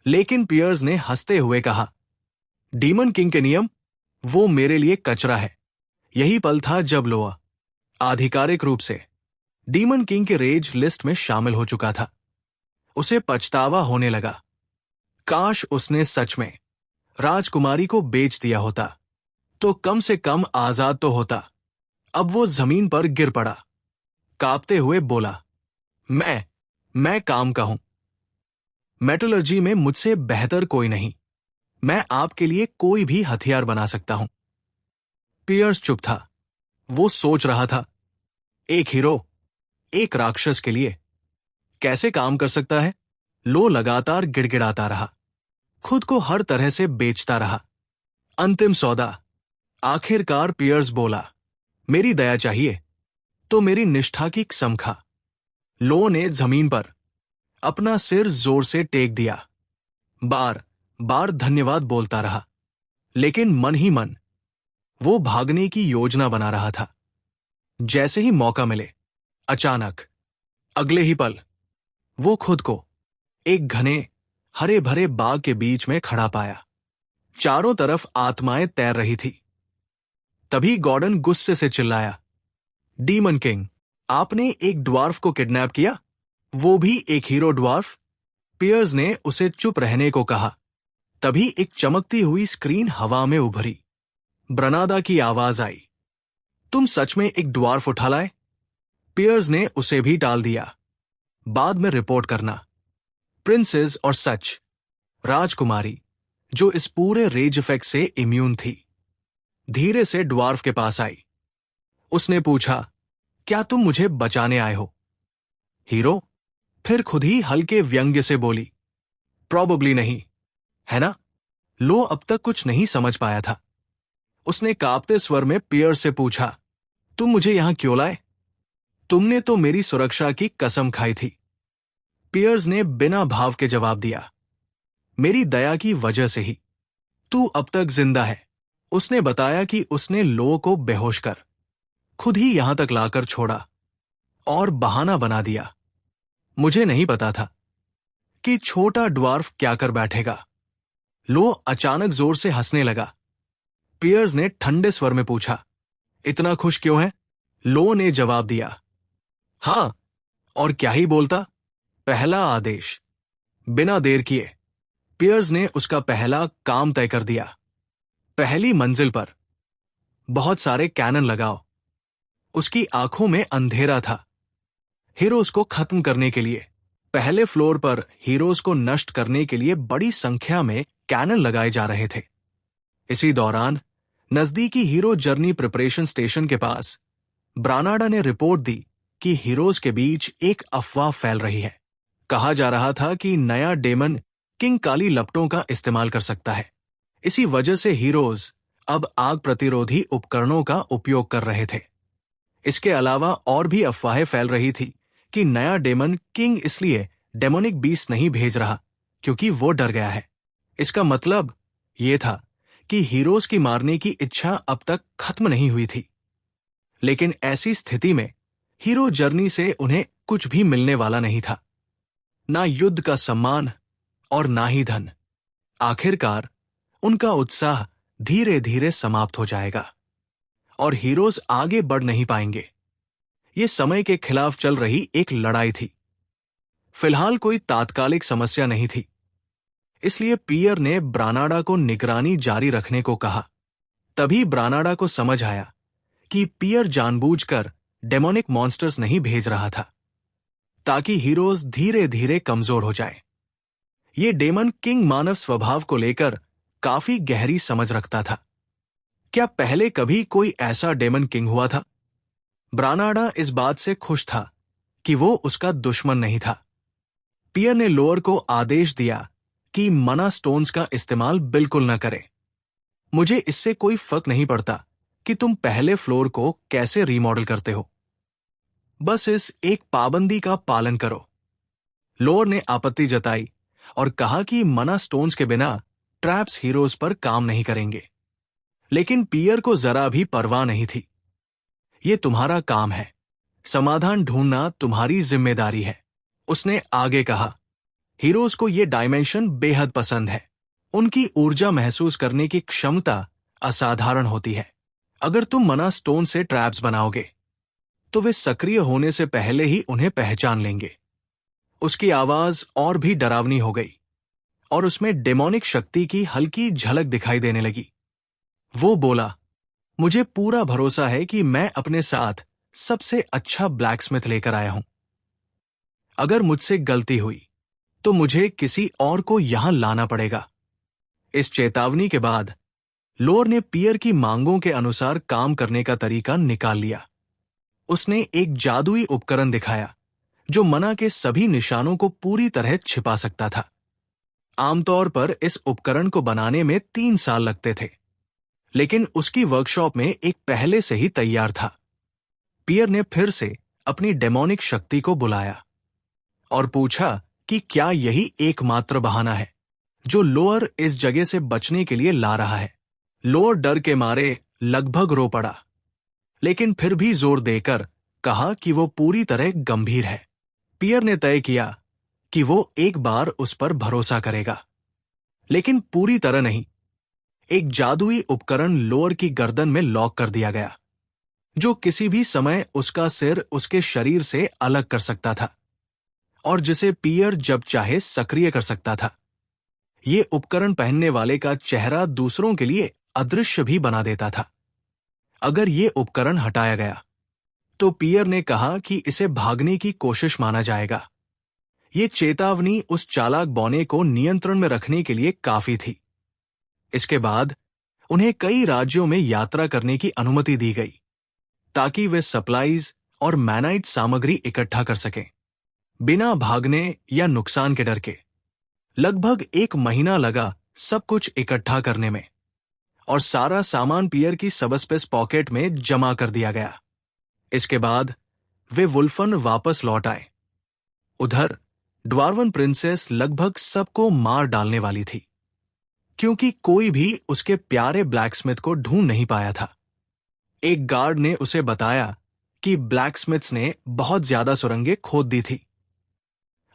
लेकिन पियर्स ने हंसते हुए कहा, डीमन किंग के नियम, वो मेरे लिए कचरा है। यही पल था जब लोआ आधिकारिक रूप से डीमन किंग के रेज लिस्ट में शामिल हो चुका था। उसे पछतावा होने लगा। काश उसने सच में राजकुमारी को बेच दिया होता तो कम से कम आजाद तो होता। अब वो जमीन पर गिर पड़ा, कांपते हुए बोला, मैं काम का हूं। मेटलर्जी में मुझसे बेहतर कोई नहीं। मैं आपके लिए कोई भी हथियार बना सकता हूं। पियर्स चुप था। वो सोच रहा था, एक हीरो एक राक्षस के लिए कैसे काम कर सकता है? लो लगातार गिड़गिड़ाता रहा, खुद को हर तरह से बेचता रहा। अंतिम सौदा। आखिरकार पियर्स बोला, मेरी दया चाहिए तो मेरी निष्ठा की कसम खा। लो ने जमीन पर अपना सिर जोर से टेक दिया। बार बार धन्यवाद बोलता रहा, लेकिन मन ही मन वो भागने की योजना बना रहा था। जैसे ही मौका मिले, अचानक अगले ही पल वो खुद को एक घने हरे भरे बाग के बीच में खड़ा पाया। चारों तरफ आत्माएं तैर रही थी। तभी गॉर्डन गुस्से से चिल्लाया, डीमन किंग, आपने एक ड्वार्फ को किडनैप किया, वो भी एक हीरो ड्वार्फ। पियर्स ने उसे चुप रहने को कहा। तभी एक चमकती हुई स्क्रीन हवा में उभरी। ब्रनादा की आवाज आई, तुम सच में एक ड्वार्फ उठा लाए? पियर्स ने उसे भी टाल दिया, बाद में रिपोर्ट करना। प्रिंसेस और सच, राजकुमारी जो इस पूरे रेज इफेक्ट से इम्यून थी, धीरे से ड्वार्फ के पास आई। उसने पूछा, क्या तुम मुझे बचाने आए हो? हीरो फिर खुद ही हल्के व्यंग्य से बोली, प्रोबेबली नहीं, है ना? लो अब तक कुछ नहीं समझ पाया था। उसने कांपते स्वर में पियर्स से पूछा, तुम मुझे यहां क्यों लाए? तुमने तो मेरी सुरक्षा की कसम खाई थी। पियर्स ने बिना भाव के जवाब दिया, मेरी दया की वजह से ही तू अब तक जिंदा है। उसने बताया कि उसने लो को बेहोश कर खुद ही यहां तक लाकर छोड़ा और बहाना बना दिया। मुझे नहीं पता था कि छोटा ड्वार्फ क्या कर बैठेगा। लो अचानक जोर से हंसने लगा। पियर्स ने ठंडे स्वर में पूछा, इतना खुश क्यों है? लो ने जवाब दिया, हां, और क्या ही बोलता। पहला आदेश। बिना देर किए पियर्स ने उसका पहला काम तय कर दिया। पहली मंजिल पर बहुत सारे कैनन लगाओ। उसकी आंखों में अंधेरा था। हीरोज को खत्म करने के लिए पहले फ्लोर पर हीरोज को नष्ट करने के लिए बड़ी संख्या में कैनन लगाए जा रहे थे। इसी दौरान नजदीकी हीरो जर्नी प्रिपरेशन स्टेशन के पास ब्रानाडा ने रिपोर्ट दी कि हीरोज के बीच एक अफवाह फैल रही है। कहा जा रहा था कि नया डेमन किंग काली लपटों का इस्तेमाल कर सकता है। इसी वजह से हीरोज अब आग प्रतिरोधी उपकरणों का उपयोग कर रहे थे। इसके अलावा और भी अफवाहें फैल रही थी कि नया डेमन किंग इसलिए डेमोनिक बीस्ट नहीं भेज रहा क्योंकि वो डर गया है। इसका मतलब यह था कि हीरोज की मारने की इच्छा अब तक खत्म नहीं हुई थी। लेकिन ऐसी स्थिति में हीरो जर्नी से उन्हें कुछ भी मिलने वाला नहीं था, ना युद्ध का सम्मान और ना ही धन। आखिरकार उनका उत्साह धीरे धीरे समाप्त हो जाएगा और हीरोज आगे बढ़ नहीं पाएंगे। ये समय के खिलाफ चल रही एक लड़ाई थी। फिलहाल कोई तात्कालिक समस्या नहीं थी, इसलिए पियर ने ब्रानाडा को निगरानी जारी रखने को कहा। तभी ब्रानाडा को समझ आया कि पियर जानबूझकर डेमोनिक मॉन्स्टर्स नहीं भेज रहा था ताकि हीरोज धीरे धीरे कमजोर हो जाए। ये डेमन किंग मानव स्वभाव को लेकर काफी गहरी समझ रखता था। क्या पहले कभी कोई ऐसा डेमन किंग हुआ था? ब्रानाडा इस बात से खुश था कि वो उसका दुश्मन नहीं था। पियर ने लोअर को आदेश दिया कि मना स्टोन्स का इस्तेमाल बिल्कुल न करे। मुझे इससे कोई फर्क नहीं पड़ता कि तुम पहले फ्लोर को कैसे रीमॉडल करते हो, बस इस एक पाबंदी का पालन करो। लोअर ने आपत्ति जताई और कहा कि मना स्टोन्स के बिना ट्रैप्स हीरोज पर काम नहीं करेंगे। लेकिन पियर को जरा भी परवाह नहीं थी। ये तुम्हारा काम है, समाधान ढूंढना तुम्हारी जिम्मेदारी है। उसने आगे कहा, हीरोज को ये डायमेंशन बेहद पसंद है। उनकी ऊर्जा महसूस करने की क्षमता असाधारण होती है। अगर तुम मना स्टोन से ट्रैप्स बनाओगे तो वे सक्रिय होने से पहले ही उन्हें पहचान लेंगे। उसकी आवाज और भी डरावनी हो गई और उसमें डेमोनिक शक्ति की हल्की झलक दिखाई देने लगी। वो बोला, मुझे पूरा भरोसा है कि मैं अपने साथ सबसे अच्छा ब्लैकस्मिथ लेकर आया हूं। अगर मुझसे गलती हुई तो मुझे किसी और को यहां लाना पड़ेगा। इस चेतावनी के बाद लोअर ने पियर की मांगों के अनुसार काम करने का तरीका निकाल लिया। उसने एक जादुई उपकरण दिखाया जो मना के सभी निशानों को पूरी तरह छिपा सकता था। आमतौर पर इस उपकरण को बनाने में 3 साल लगते थे, लेकिन उसकी वर्कशॉप में एक पहले से ही तैयार था। पियर ने फिर से अपनी डेमोनिक शक्ति को बुलाया और पूछा कि क्या यही एकमात्र बहाना है जो लोअर इस जगह से बचने के लिए ला रहा है। लोअर डर के मारे लगभग रो पड़ा, लेकिन फिर भी जोर देकर कहा कि वो पूरी तरह गंभीर है। पियर ने तय किया कि वो एक बार उस पर भरोसा करेगा, लेकिन पूरी तरह नहीं। एक जादुई उपकरण लोअर की गर्दन में लॉक कर दिया गया, जो किसी भी समय उसका सिर उसके शरीर से अलग कर सकता था और जिसे पियर जब चाहे सक्रिय कर सकता था। ये उपकरण पहनने वाले का चेहरा दूसरों के लिए अदृश्य भी बना देता था। अगर ये उपकरण हटाया गया तो पियर ने कहा कि इसे भागने की कोशिश माना जाएगा। ये चेतावनी उस चालाक बौने को नियंत्रण में रखने के लिए काफी थी। इसके बाद उन्हें कई राज्यों में यात्रा करने की अनुमति दी गई ताकि वे सप्लाईज और मैनाइट सामग्री इकट्ठा कर सकें, बिना भागने या नुकसान के डर के। लगभग 1 महीना लगा सब कुछ इकट्ठा करने में, और सारा सामान पियर की सबस्पेस पॉकेट में जमा कर दिया गया। इसके बाद वे वुल्फन वापस लौट आए। उधर ड्वार्वन प्रिंसेस लगभग सबको मार डालने वाली थी, क्योंकि कोई भी उसके प्यारे ब्लैकस्मिथ को ढूंढ नहीं पाया था। एक गार्ड ने उसे बताया कि ब्लैकस्मिथ्स ने बहुत ज्यादा सुरंगें खोद दी थी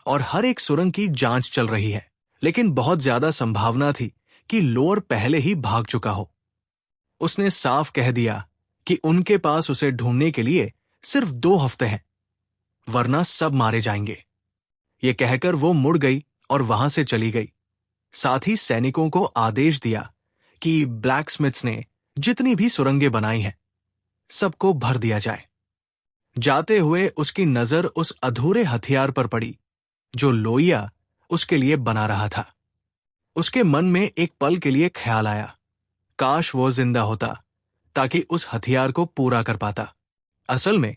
और हर एक सुरंग की जांच चल रही है, लेकिन बहुत ज्यादा संभावना थी कि लोअर पहले ही भाग चुका हो। उसने साफ कह दिया कि उनके पास उसे ढूंढने के लिए सिर्फ 2 हफ्ते हैं, वरना सब मारे जाएंगे। ये कहकर वो मुड़ गई और वहां से चली गई। साथ ही सैनिकों को आदेश दिया कि ब्लैकस्मिथ्स ने जितनी भी सुरंगें बनाई हैं, सबको भर दिया जाए। जाते हुए उसकी नजर उस अधूरे हथियार पर पड़ी जो लोइया उसके लिए बना रहा था। उसके मन में एक पल के लिए ख्याल आया, काश वो जिंदा होता ताकि उस हथियार को पूरा कर पाता। असल में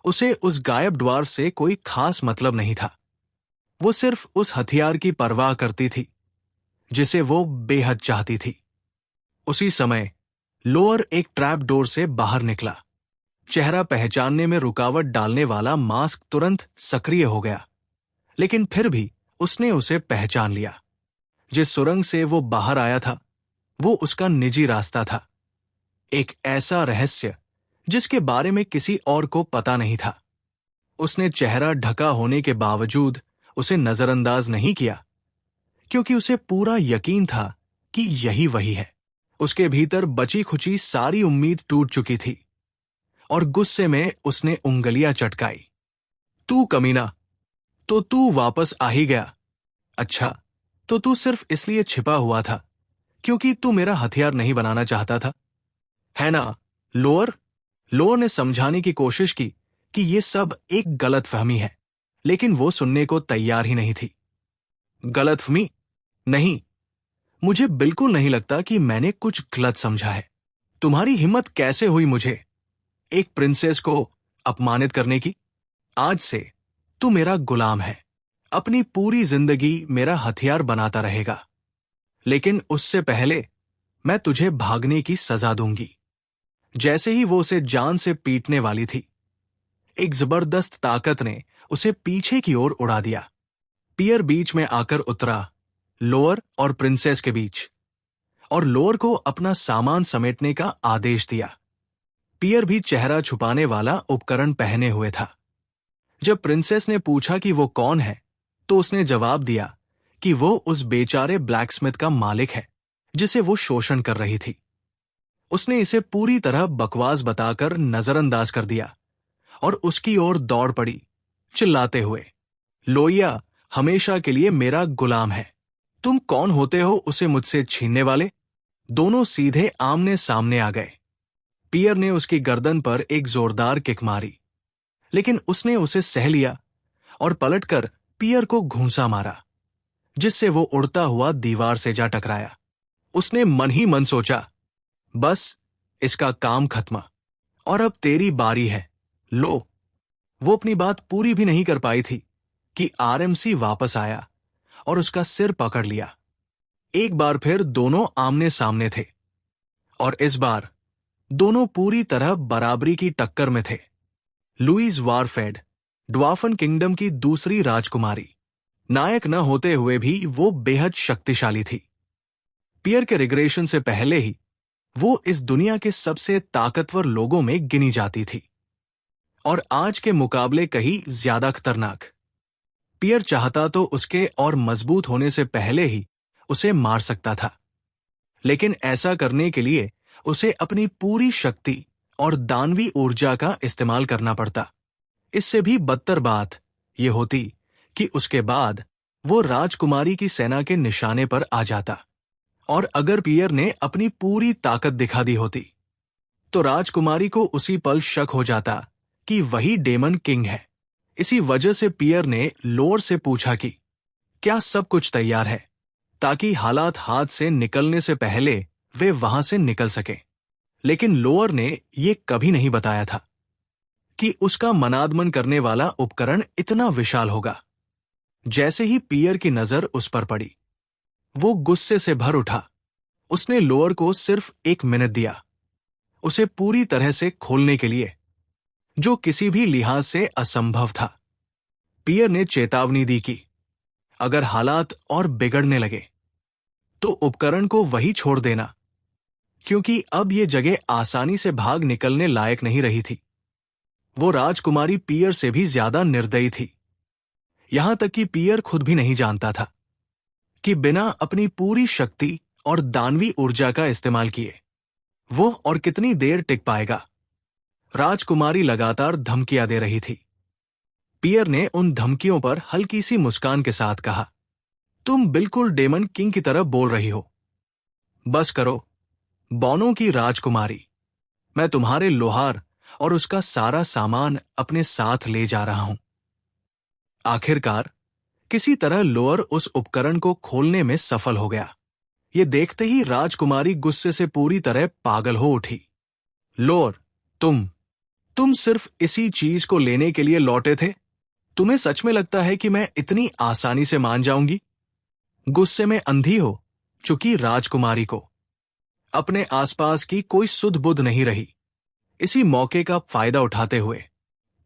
उसे उस गायब ड्वार्फ से कोई खास मतलब नहीं था। वो सिर्फ उस हथियार की परवाह करती थी जिसे वो बेहद चाहती थी। उसी समय लोअर एक ट्रैप डोर से बाहर निकला। चेहरा पहचानने में रुकावट डालने वाला मास्क तुरंत सक्रिय हो गया, लेकिन फिर भी उसने उसे पहचान लिया। जिस सुरंग से वो बाहर आया था वो उसका निजी रास्ता था, एक ऐसा रहस्य जिसके बारे में किसी और को पता नहीं था। उसने चेहरा ढका होने के बावजूद उसे नजरअंदाज नहीं किया, क्योंकि उसे पूरा यकीन था कि यही वही है। उसके भीतर बची खुची सारी उम्मीद टूट चुकी थी और गुस्से में उसने उंगलियां चटकाई। तू कमीना, तो तू वापस आ ही गया। अच्छा, तो तू सिर्फ इसलिए छिपा हुआ था क्योंकि तू मेरा हथियार नहीं बनाना चाहता था, है ना लोअर? लोअर ने समझाने की कोशिश की कि यह सब एक गलतफहमी है, लेकिन वो सुनने को तैयार ही नहीं थी। गलतफहमी? नहीं, मुझे बिल्कुल नहीं लगता कि मैंने कुछ गलत समझा है। तुम्हारी हिम्मत कैसे हुई मुझे, एक प्रिंसेस को अपमानित करने की? आज से तू मेरा गुलाम है, अपनी पूरी जिंदगी मेरा हथियार बनाता रहेगा, लेकिन उससे पहले मैं तुझे भागने की सजा दूंगी। जैसे ही वो उसे जान से पीटने वाली थी, एक जबरदस्त ताकत ने उसे पीछे की ओर उड़ा दिया। पियर बीच में आकर उतरा, लोअर और प्रिंसेस के बीच, और लोअर को अपना सामान समेटने का आदेश दिया। पियर भी चेहरा छुपाने वाला उपकरण पहने हुए था। जब प्रिंसेस ने पूछा कि वो कौन है, तो उसने जवाब दिया कि वो उस बेचारे ब्लैकस्मिथ का मालिक है जिसे वो शोषण कर रही थी। उसने इसे पूरी तरह बकवास बताकर नजरअंदाज कर दिया और उसकी ओर दौड़ पड़ी, चिल्लाते हुए, लोइया हमेशा के लिए मेरा गुलाम है। तुम कौन होते हो उसे मुझसे छीनने वाले? दोनों सीधे आमने सामने आ गए। पियर ने उसकी गर्दन पर एक जोरदार किक मारी, लेकिन उसने उसे सह लिया और पलटकर पियर को घूंसा मारा। जिससे वो उड़ता हुआ दीवार से जा टकराया। उसने मन ही मन सोचा, बस इसका काम खत्म, और अब तेरी बारी है। लो, वो अपनी बात पूरी भी नहीं कर पाई थी कि आरएमसी वापस आया और उसका सिर पकड़ लिया। एक बार फिर दोनों आमने सामने थे, और इस बार दोनों पूरी तरह बराबरी की टक्कर में थे। लुईज वारफेड, ड्वार्फन किंगडम की दूसरी राजकुमारी, नायक न होते हुए भी वो बेहद शक्तिशाली थी। पियर के रिग्रेशन से पहले ही वो इस दुनिया के सबसे ताकतवर लोगों में गिनी जाती थी, और आज के मुकाबले कहीं ज्यादा खतरनाक। पियर चाहता तो उसके और मजबूत होने से पहले ही उसे मार सकता था, लेकिन ऐसा करने के लिए उसे अपनी पूरी शक्ति और दानवी ऊर्जा का इस्तेमाल करना पड़ता। इससे भी बदतर बात यह होती कि उसके बाद वो राजकुमारी की सेना के निशाने पर आ जाता, और अगर पियर ने अपनी पूरी ताकत दिखा दी होती तो राजकुमारी को उसी पल शक हो जाता कि वही डेमन किंग है। इसी वजह से पियर ने लोअर से पूछा कि क्या सब कुछ तैयार है, ताकि हालात हाथ से निकलने से पहले वे वहां से निकल सके। लेकिन लोअर ने यह कभी नहीं बताया था कि उसका मनादमन करने वाला उपकरण इतना विशाल होगा। जैसे ही पियर की नजर उस पर पड़ी, वो गुस्से से भर उठा। उसने लोअर को सिर्फ 1 मिनट दिया उसे पूरी तरह से खोलने के लिए, जो किसी भी लिहाज से असंभव था। पियर ने चेतावनी दी कि अगर हालात और बिगड़ने लगे तो उपकरण को वही छोड़ देना, क्योंकि अब यह जगह आसानी से भाग निकलने लायक नहीं रही थी। वो राजकुमारी पियर से भी ज्यादा निर्दयी थी, यहां तक कि पियर खुद भी नहीं जानता था कि बिना अपनी पूरी शक्ति और दानवी ऊर्जा का इस्तेमाल किए वो और कितनी देर टिक पाएगा। राजकुमारी लगातार धमकियां दे रही थी। पियर ने उन धमकियों पर हल्की सी मुस्कान के साथ कहा, तुम बिल्कुल डेमन किंग की तरह बोल रही हो। बस करो, बॉनो की राजकुमारी। मैं तुम्हारे लोहार और उसका सारा सामान अपने साथ ले जा रहा हूं। आखिरकार किसी तरह लोअर उस उपकरण को खोलने में सफल हो गया। ये देखते ही राजकुमारी गुस्से से पूरी तरह पागल हो उठी। लोअर, तुम सिर्फ इसी चीज को लेने के लिए लौटे थे? तुम्हें सच में लगता है कि मैं इतनी आसानी से मान जाऊंगी? गुस्से में अंधी हो चुकी राजकुमारी को अपने आसपास की कोई सुध बुध नहीं रही। इसी मौके का फायदा उठाते हुए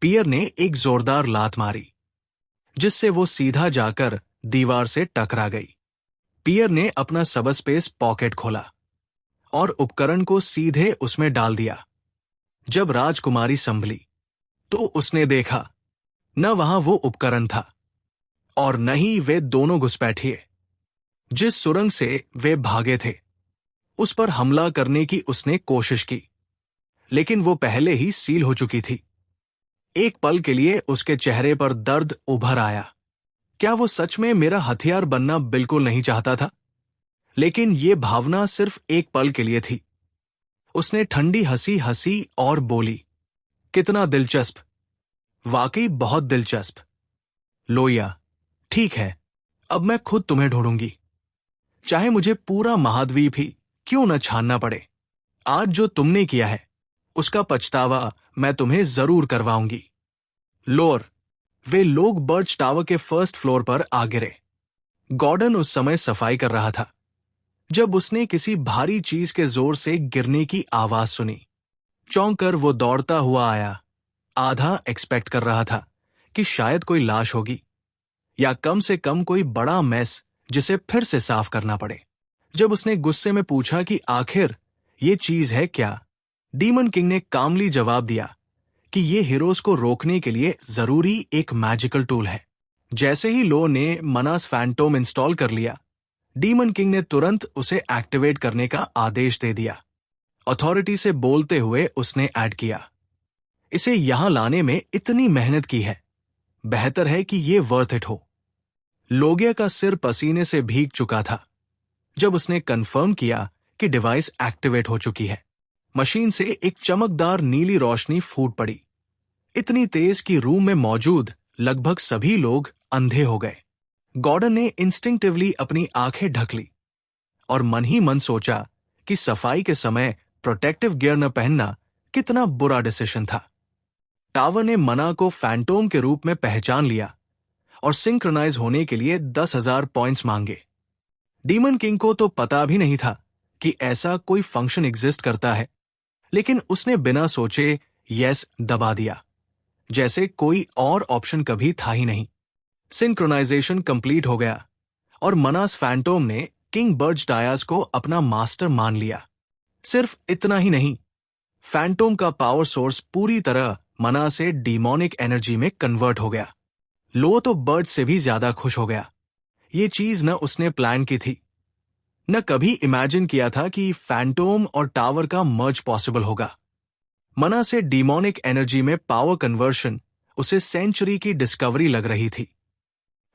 पियर ने एक जोरदार लात मारी, जिससे वो सीधा जाकर दीवार से टकरा गई। पियर ने अपना सबस्पेस पॉकेट खोला और उपकरण को सीधे उसमें डाल दिया। जब राजकुमारी संभली तो उसने देखा न वहां वो उपकरण था और न ही वे दोनों घुसपैठिए। जिस सुरंग से वे भागे थे उस पर हमला करने की उसने कोशिश की, लेकिन वो पहले ही सील हो चुकी थी। एक पल के लिए उसके चेहरे पर दर्द उभर आया। क्या वो सच में मेरा हथियार बनना बिल्कुल नहीं चाहता था? लेकिन ये भावना सिर्फ एक पल के लिए थी। उसने ठंडी हंसी हंसी और बोली, कितना दिलचस्प, वाकई बहुत दिलचस्प। लोया, ठीक है, अब मैं खुद तुम्हें ढूंढूंगी, चाहे मुझे पूरा महाद्वीप ही क्यों न छानना पड़े। आज जो तुमने किया है उसका पछतावा मैं तुम्हें जरूर करवाऊंगी। लोअर, वे लोग बर्च टावर के फर्स्ट फ्लोर पर आ गिरे। गॉर्डन उस समय सफाई कर रहा था जब उसने किसी भारी चीज के जोर से गिरने की आवाज सुनी। चौंक कर वो दौड़ता हुआ आया। आधा एक्सपेक्ट कर रहा था कि शायद कोई लाश होगी या कम से कम कोई बड़ा मेस जिसे फिर से साफ करना पड़े। जब उसने गुस्से में पूछा कि आखिर ये चीज है क्या, डीमन किंग ने कामली जवाब दिया कि ये हीरोज को रोकने के लिए जरूरी एक मैजिकल टूल है। जैसे ही लो ने मनास फैंटोम इंस्टॉल कर लिया, डीमन किंग ने तुरंत उसे एक्टिवेट करने का आदेश दे दिया। अथॉरिटी से बोलते हुए उसने ऐड किया, इसे यहां लाने में इतनी मेहनत की है, बेहतर है कि ये वर्थ इट हो। लोगिया का सिर पसीने से भीग चुका था जब उसने कंफर्म किया कि डिवाइस एक्टिवेट हो चुकी है। मशीन से एक चमकदार नीली रोशनी फूट पड़ी, इतनी तेज कि रूम में मौजूद लगभग सभी लोग अंधे हो गए। गॉर्डन ने इंस्टिंक्टिवली अपनी आंखें ढक ली और मन ही मन सोचा कि सफाई के समय प्रोटेक्टिव गियर न पहनना कितना बुरा डिसीजन था। टावर ने मना को फैंटोम के रूप में पहचान लिया और सिंक्रोनाइज होने के लिए 10,000 पॉइंट्स मांगे। डीमन किंग को तो पता भी नहीं था कि ऐसा कोई फंक्शन एग्जिस्ट करता है, लेकिन उसने बिना सोचे यस दबा दिया, जैसे कोई और ऑप्शन कभी था ही नहीं। सिंक्रोनाइजेशन कंप्लीट हो गया और मनास फैंटोम ने किंग बर्ज डायस को अपना मास्टर मान लिया। सिर्फ इतना ही नहीं, फैंटोम का पावर सोर्स पूरी तरह मना से डीमोनिक एनर्जी में कन्वर्ट हो गया। लो तो बर्ज से भी ज्यादा खुश हो गया। ये चीज न उसने प्लान की थी, न कभी इमेजिन किया था कि फैंटोम और टावर का मर्ज पॉसिबल होगा। मना से डीमोनिक एनर्जी में पावर कन्वर्शन उसे सेंचुरी की डिस्कवरी लग रही थी।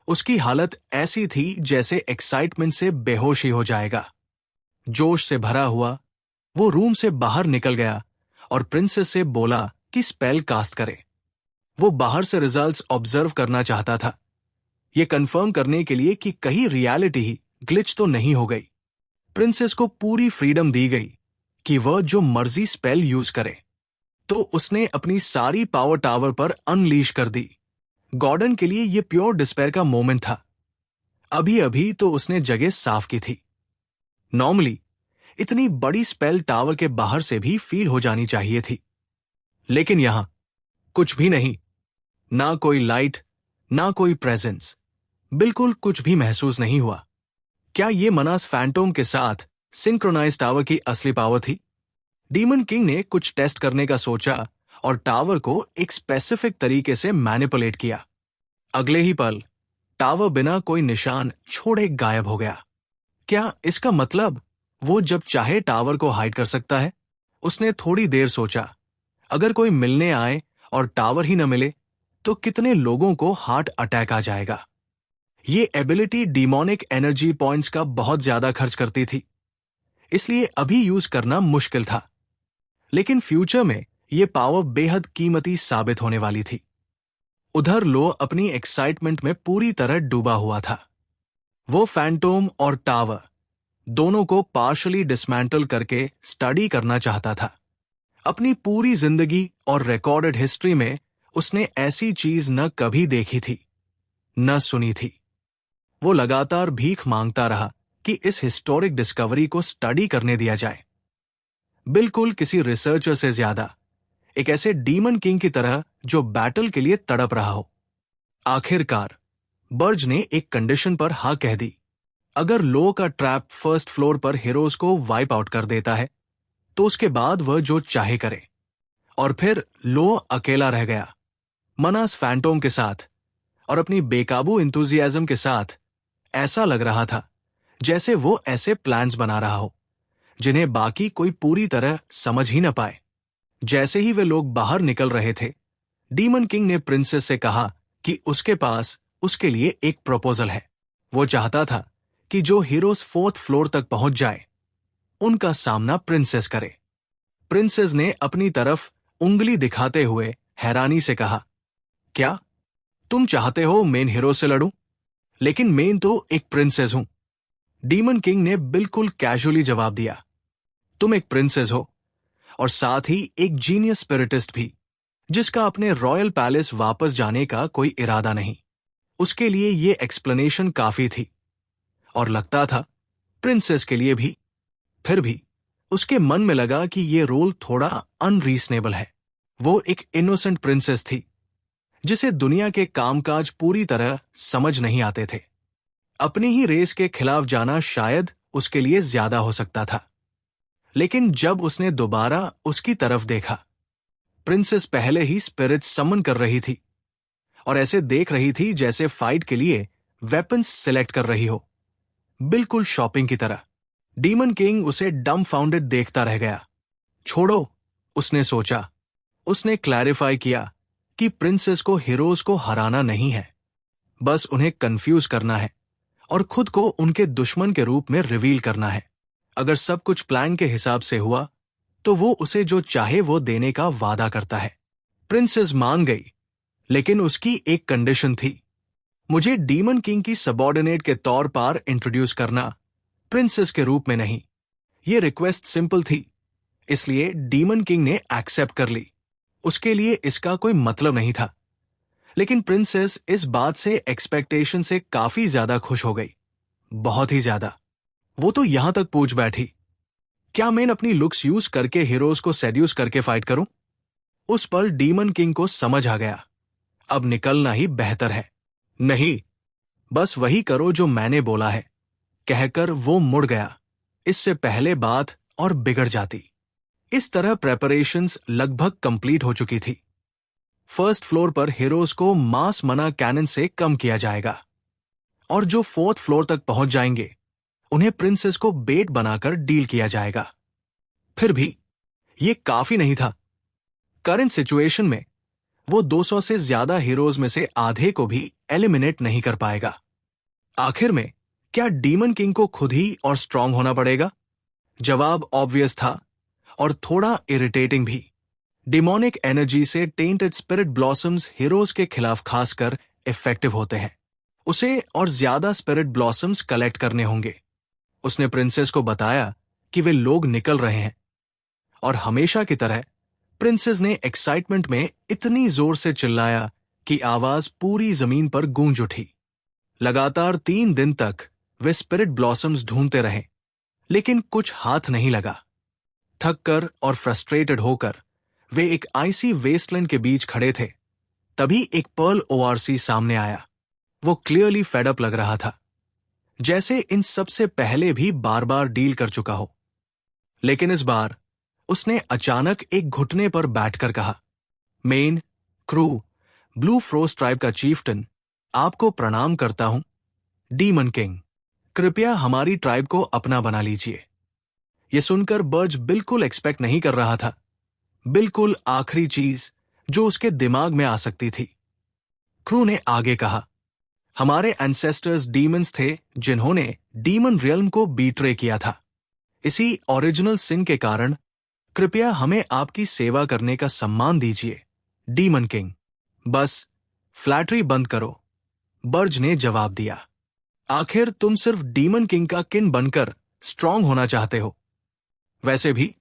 उसकी हालत ऐसी थी जैसे एक्साइटमेंट से बेहोश ही हो जाएगा। जोश से भरा हुआ वो रूम से बाहर निकल गया और प्रिंसेस से बोला कि स्पेल कास्ट करे। वो बाहर से रिजल्ट्स ऑब्जर्व करना चाहता था, ये कंफर्म करने के लिए कि कहीं रियलिटी ही ग्लिच तो नहीं हो गई। प्रिंसेस को पूरी फ्रीडम दी गई कि वह जो मर्जी स्पेल यूज करे, तो उसने अपनी सारी पावर टावर पर अनलीश कर दी। गॉर्डन के लिए यह प्योर डिस्पेयर का मोमेंट था। अभी अभी तो उसने जगह साफ की थी। नॉर्मली इतनी बड़ी स्पेल टावर के बाहर से भी फील हो जानी चाहिए थी, लेकिन यहां कुछ भी नहीं। ना कोई लाइट, ना कोई प्रेजेंस, बिल्कुल कुछ भी महसूस नहीं हुआ। क्या ये मनास फैंटोम के साथ सिंक्रोनाइज टावर की असली पावर थी? डीमन किंग ने कुछ टेस्ट करने का सोचा और टावर को एक स्पेसिफिक तरीके से मैनिपुलेट किया। अगले ही पल टावर बिना कोई निशान छोड़े गायब हो गया। क्या इसका मतलब वो जब चाहे टावर को हाइड कर सकता है? उसने थोड़ी देर सोचा, अगर कोई मिलने आए और टावर ही न मिले तो कितने लोगों को हार्ट अटैक आ जाएगा। ये एबिलिटी डीमोनिक एनर्जी पॉइंट्स का बहुत ज्यादा खर्च करती थी, इसलिए अभी यूज करना मुश्किल था। लेकिन फ्यूचर में यह पावर बेहद कीमती साबित होने वाली थी। उधर लो अपनी एक्साइटमेंट में पूरी तरह डूबा हुआ था। वो फैंटोम और टावर दोनों को पार्शली डिसमेंटल करके स्टडी करना चाहता था। अपनी पूरी जिंदगी और रिकॉर्डेड हिस्ट्री में उसने ऐसी चीज न कभी देखी थी, न सुनी थी। वो लगातार भीख मांगता रहा कि इस हिस्टोरिक डिस्कवरी को स्टडी करने दिया जाए, बिल्कुल किसी रिसर्चर से ज्यादा, एक ऐसे डीमन किंग की तरह जो बैटल के लिए तड़प रहा हो। आखिरकार बर्ज ने एक कंडीशन पर हाँ कह दी। अगर लो का ट्रैप फर्स्ट फ्लोर पर हीरोज को वाइप आउट कर देता है तो उसके बाद वह जो चाहे करे। और फिर लो अकेला रह गया, मनास फैंटोम के साथ और अपनी बेकाबू इंथुजियाज्म के साथ। ऐसा लग रहा था जैसे वो ऐसे प्लान्स बना रहा हो जिन्हें बाकी कोई पूरी तरह समझ ही न पाए। जैसे ही वे लोग बाहर निकल रहे थे, डीमन किंग ने प्रिंसेस से कहा कि उसके पास उसके लिए एक प्रपोजल है। वो चाहता था कि जो हीरोज फोर्थ फ्लोर तक पहुंच जाए उनका सामना प्रिंसेस करे। प्रिंसेस ने अपनी तरफ उंगली दिखाते हुए हैरानी से कहा, क्या तुम चाहते हो मेन हीरो से लड़ूं? लेकिन मेन तो एक प्रिंसेस हूं। डीमन किंग ने बिल्कुल कैजुअली जवाब दिया, तुम एक प्रिंसेस हो और साथ ही एक जीनियस स्पिरिटिस्ट भी, जिसका अपने रॉयल पैलेस वापस जाने का कोई इरादा नहीं। उसके लिए ये एक्सप्लेनेशन काफी थी और लगता था प्रिंसेस के लिए भी। फिर भी उसके मन में लगा कि ये रोल थोड़ा अनरीजनेबल है। वो एक इनोसेंट प्रिंसेस थी जिसे दुनिया के कामकाज पूरी तरह समझ नहीं आते थे। अपनी ही रेस के खिलाफ जाना शायद उसके लिए ज्यादा हो सकता था। लेकिन जब उसने दोबारा उसकी तरफ देखा, प्रिंसेस पहले ही स्पिरिट समन कर रही थी और ऐसे देख रही थी जैसे फाइट के लिए वेपन्स सिलेक्ट कर रही हो, बिल्कुल शॉपिंग की तरह। डीमन किंग उसे डम्बफाउंडेड देखता रह गया। छोड़ो, उसने सोचा। उसने क्लैरिफाई किया कि प्रिंसेस को हीरोज को हराना नहीं है, बस उन्हें कंफ्यूज करना है और खुद को उनके दुश्मन के रूप में रिवील करना है। अगर सब कुछ प्लान के हिसाब से हुआ तो वो उसे जो चाहे वो देने का वादा करता है। प्रिंसेस मान गई, लेकिन उसकी एक कंडीशन थी। मुझे डीमन किंग की सबऑर्डिनेट के तौर पर इंट्रोड्यूस करना, प्रिंसेस के रूप में नहीं। ये रिक्वेस्ट सिंपल थी, इसलिए डीमन किंग ने एक्सेप्ट कर ली। उसके लिए इसका कोई मतलब नहीं था। लेकिन प्रिंसेस इस बात से एक्सपेक्टेशन से काफी ज्यादा खुश हो गई, बहुत ही ज्यादा। वो तो यहां तक पूछ बैठी, क्या मैं अपनी लुक्स यूज करके हीरोज को सेड्यूस करके फाइट करूं? उस पल डीमन किंग को समझ आ गया, अब निकलना ही बेहतर है। नहीं, बस वही करो जो मैंने बोला है, कहकर वो मुड़ गया। इससे पहले बात और बिगड़ जाती। इस तरह प्रेपरेशंस लगभग कंप्लीट हो चुकी थी। फर्स्ट फ्लोर पर हीरोज को मास मना कैनन से कम किया जाएगा, और जो फोर्थ फ्लोर तक पहुंच जाएंगे उन्हें प्रिंसेस को बेट बनाकर डील किया जाएगा। फिर भी यह काफी नहीं था। करंट सिचुएशन में वो 200 से ज्यादा हीरोज में से आधे को भी एलिमिनेट नहीं कर पाएगा। आखिर में क्या डीमन किंग को खुद ही और स्ट्रांग होना पड़ेगा? जवाब ऑब्वियस था और थोड़ा इरिटेटिंग भी। डिमोनिक एनर्जी से टेंटेड स्पिरिट ब्लॉसम्स हीरोज के खिलाफ खासकर इफेक्टिव होते हैं। उसे और ज्यादा स्पिरिट ब्लॉसम्स कलेक्ट करने होंगे। उसने प्रिंसेस को बताया कि वे लोग निकल रहे हैं, और हमेशा की तरह प्रिंसेस ने एक्साइटमेंट में इतनी जोर से चिल्लाया कि आवाज पूरी जमीन पर गूंज उठी। लगातार 3 दिन तक वे स्पिरिट ब्लॉसम्स ढूंढते रहे, लेकिन कुछ हाथ नहीं लगा। थककर और फ्रस्ट्रेटेड होकर वे एक आइसी वेस्टलैंड के बीच खड़े थे। तभी एक पर्ल ओआरसी सामने आया। वो क्लियरली फेड अप लग रहा था, जैसे इन सबसे पहले भी बार बार डील कर चुका हो। लेकिन इस बार उसने अचानक एक घुटने पर बैठकर कहा, main, crew, blue frost tribe का चीफ्टन, आपको प्रणाम करता हूं। डीमन किंग, कृपया हमारी ट्राइब को अपना बना लीजिए। यह सुनकर बर्ज बिल्कुल एक्सपेक्ट नहीं कर रहा था। बिल्कुल आखिरी चीज जो उसके दिमाग में आ सकती थी। क्रू ने आगे कहा, हमारे एंसेस्टर्स डीमंस थे जिन्होंने डीमन रियल्म को बीट्रे किया था। इसी ओरिजिनल सिन के कारण कृपया हमें आपकी सेवा करने का सम्मान दीजिए, डीमन किंग। बस फ्लैटरी बंद करो, बर्ज ने जवाब दिया। आखिर तुम सिर्फ डीमन किंग का किन बनकर स्ट्रांग होना चाहते हो। वैसे भी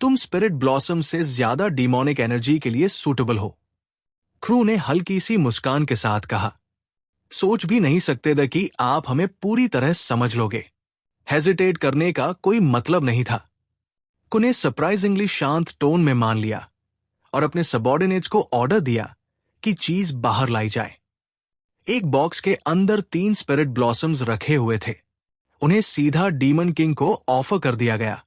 तुम स्पिरिट ब्लॉसम से ज्यादा डिमोनिक एनर्जी के लिए सूटेबल हो। क्रू ने हल्की सी मुस्कान के साथ कहा, सोच भी नहीं सकते थे कि आप हमें पूरी तरह समझ लोगे। हेजिटेट करने का कोई मतलब नहीं था। क्रू ने सरप्राइजिंगली शांत टोन में मान लिया और अपने सबऑर्डिनेट्स को ऑर्डर दिया कि चीज बाहर लाई जाए। एक बॉक्स के अंदर 3 स्पिरिट ब्लॉसम्स रखे हुए थे। उन्हें सीधा डीमन किंग को ऑफर कर दिया गया।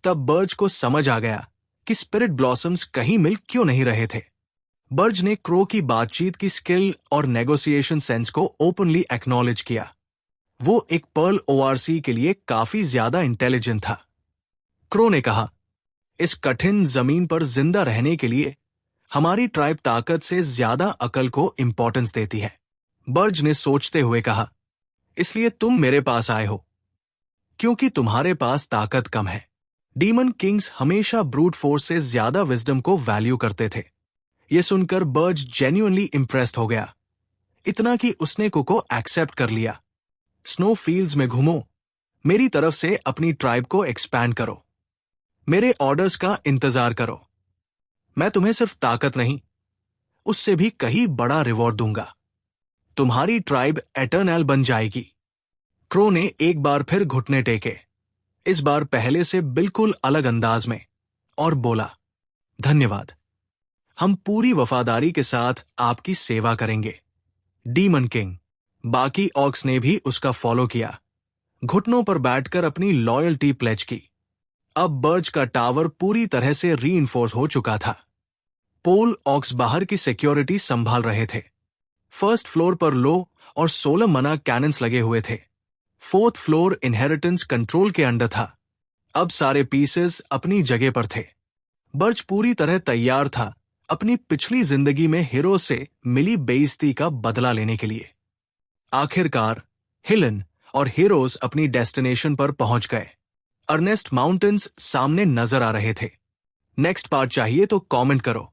तब बर्ज को समझ आ गया कि स्पिरिट ब्लॉसम्स कहीं मिल क्यों नहीं रहे थे। बर्ज ने क्रो की बातचीत की स्किल और नेगोशिएशन सेंस को ओपनली एक्नॉलेज किया। वो एक पर्ल ओआरसी के लिए काफी ज्यादा इंटेलिजेंट था। क्रो ने कहा, इस कठिन जमीन पर जिंदा रहने के लिए हमारी ट्राइब ताकत से ज्यादा अकल को इंपॉर्टेंस देती है। बर्ज ने सोचते हुए कहा, इसलिए तुम मेरे पास आए हो क्योंकि तुम्हारे पास ताकत कम है। डीमन किंग्स हमेशा ब्रूट फोर्स से ज्यादा विजडम को वैल्यू करते थे। यह सुनकर बर्ज जेन्युइनली इंप्रेस्ड हो गया, इतना कि उसने को एक्सेप्ट कर लिया। स्नो फील्ड्स में घूमो, मेरी तरफ से अपनी ट्राइब को एक्सपैंड करो, मेरे ऑर्डर्स का इंतजार करो। मैं तुम्हें सिर्फ ताकत नहीं, उससे भी कहीं बड़ा रिवॉर्ड दूंगा। तुम्हारी ट्राइब एटर्नल बन जाएगी। क्रो ने एक बार फिर घुटने टेके, इस बार पहले से बिल्कुल अलग अंदाज में, और बोला, धन्यवाद, हम पूरी वफादारी के साथ आपकी सेवा करेंगे, डीमन किंग। बाकी ऑक्स ने भी उसका फॉलो किया, घुटनों पर बैठकर अपनी लॉयल्टी प्लेज की। अब बर्ज का टावर पूरी तरह से रीइंफोर्स हो चुका था। पोल ऑक्स बाहर की सिक्योरिटी संभाल रहे थे। फर्स्ट फ्लोर पर लो और 16 मना कैनन्स लगे हुए थे। फोर्थ फ्लोर इनहेरिटेंस कंट्रोल के अंडर था। अब सारे पीसेस अपनी जगह पर थे। बर्ज पूरी तरह तैयार था अपनी पिछली जिंदगी में हीरो से मिली बेइज्जती का बदला लेने के लिए। आखिरकार हिलन और हीरोज अपनी डेस्टिनेशन पर पहुंच गए। अर्नेस्ट माउंटेन्स सामने नजर आ रहे थे। नेक्स्ट पार्ट चाहिए तो कमेंट करो।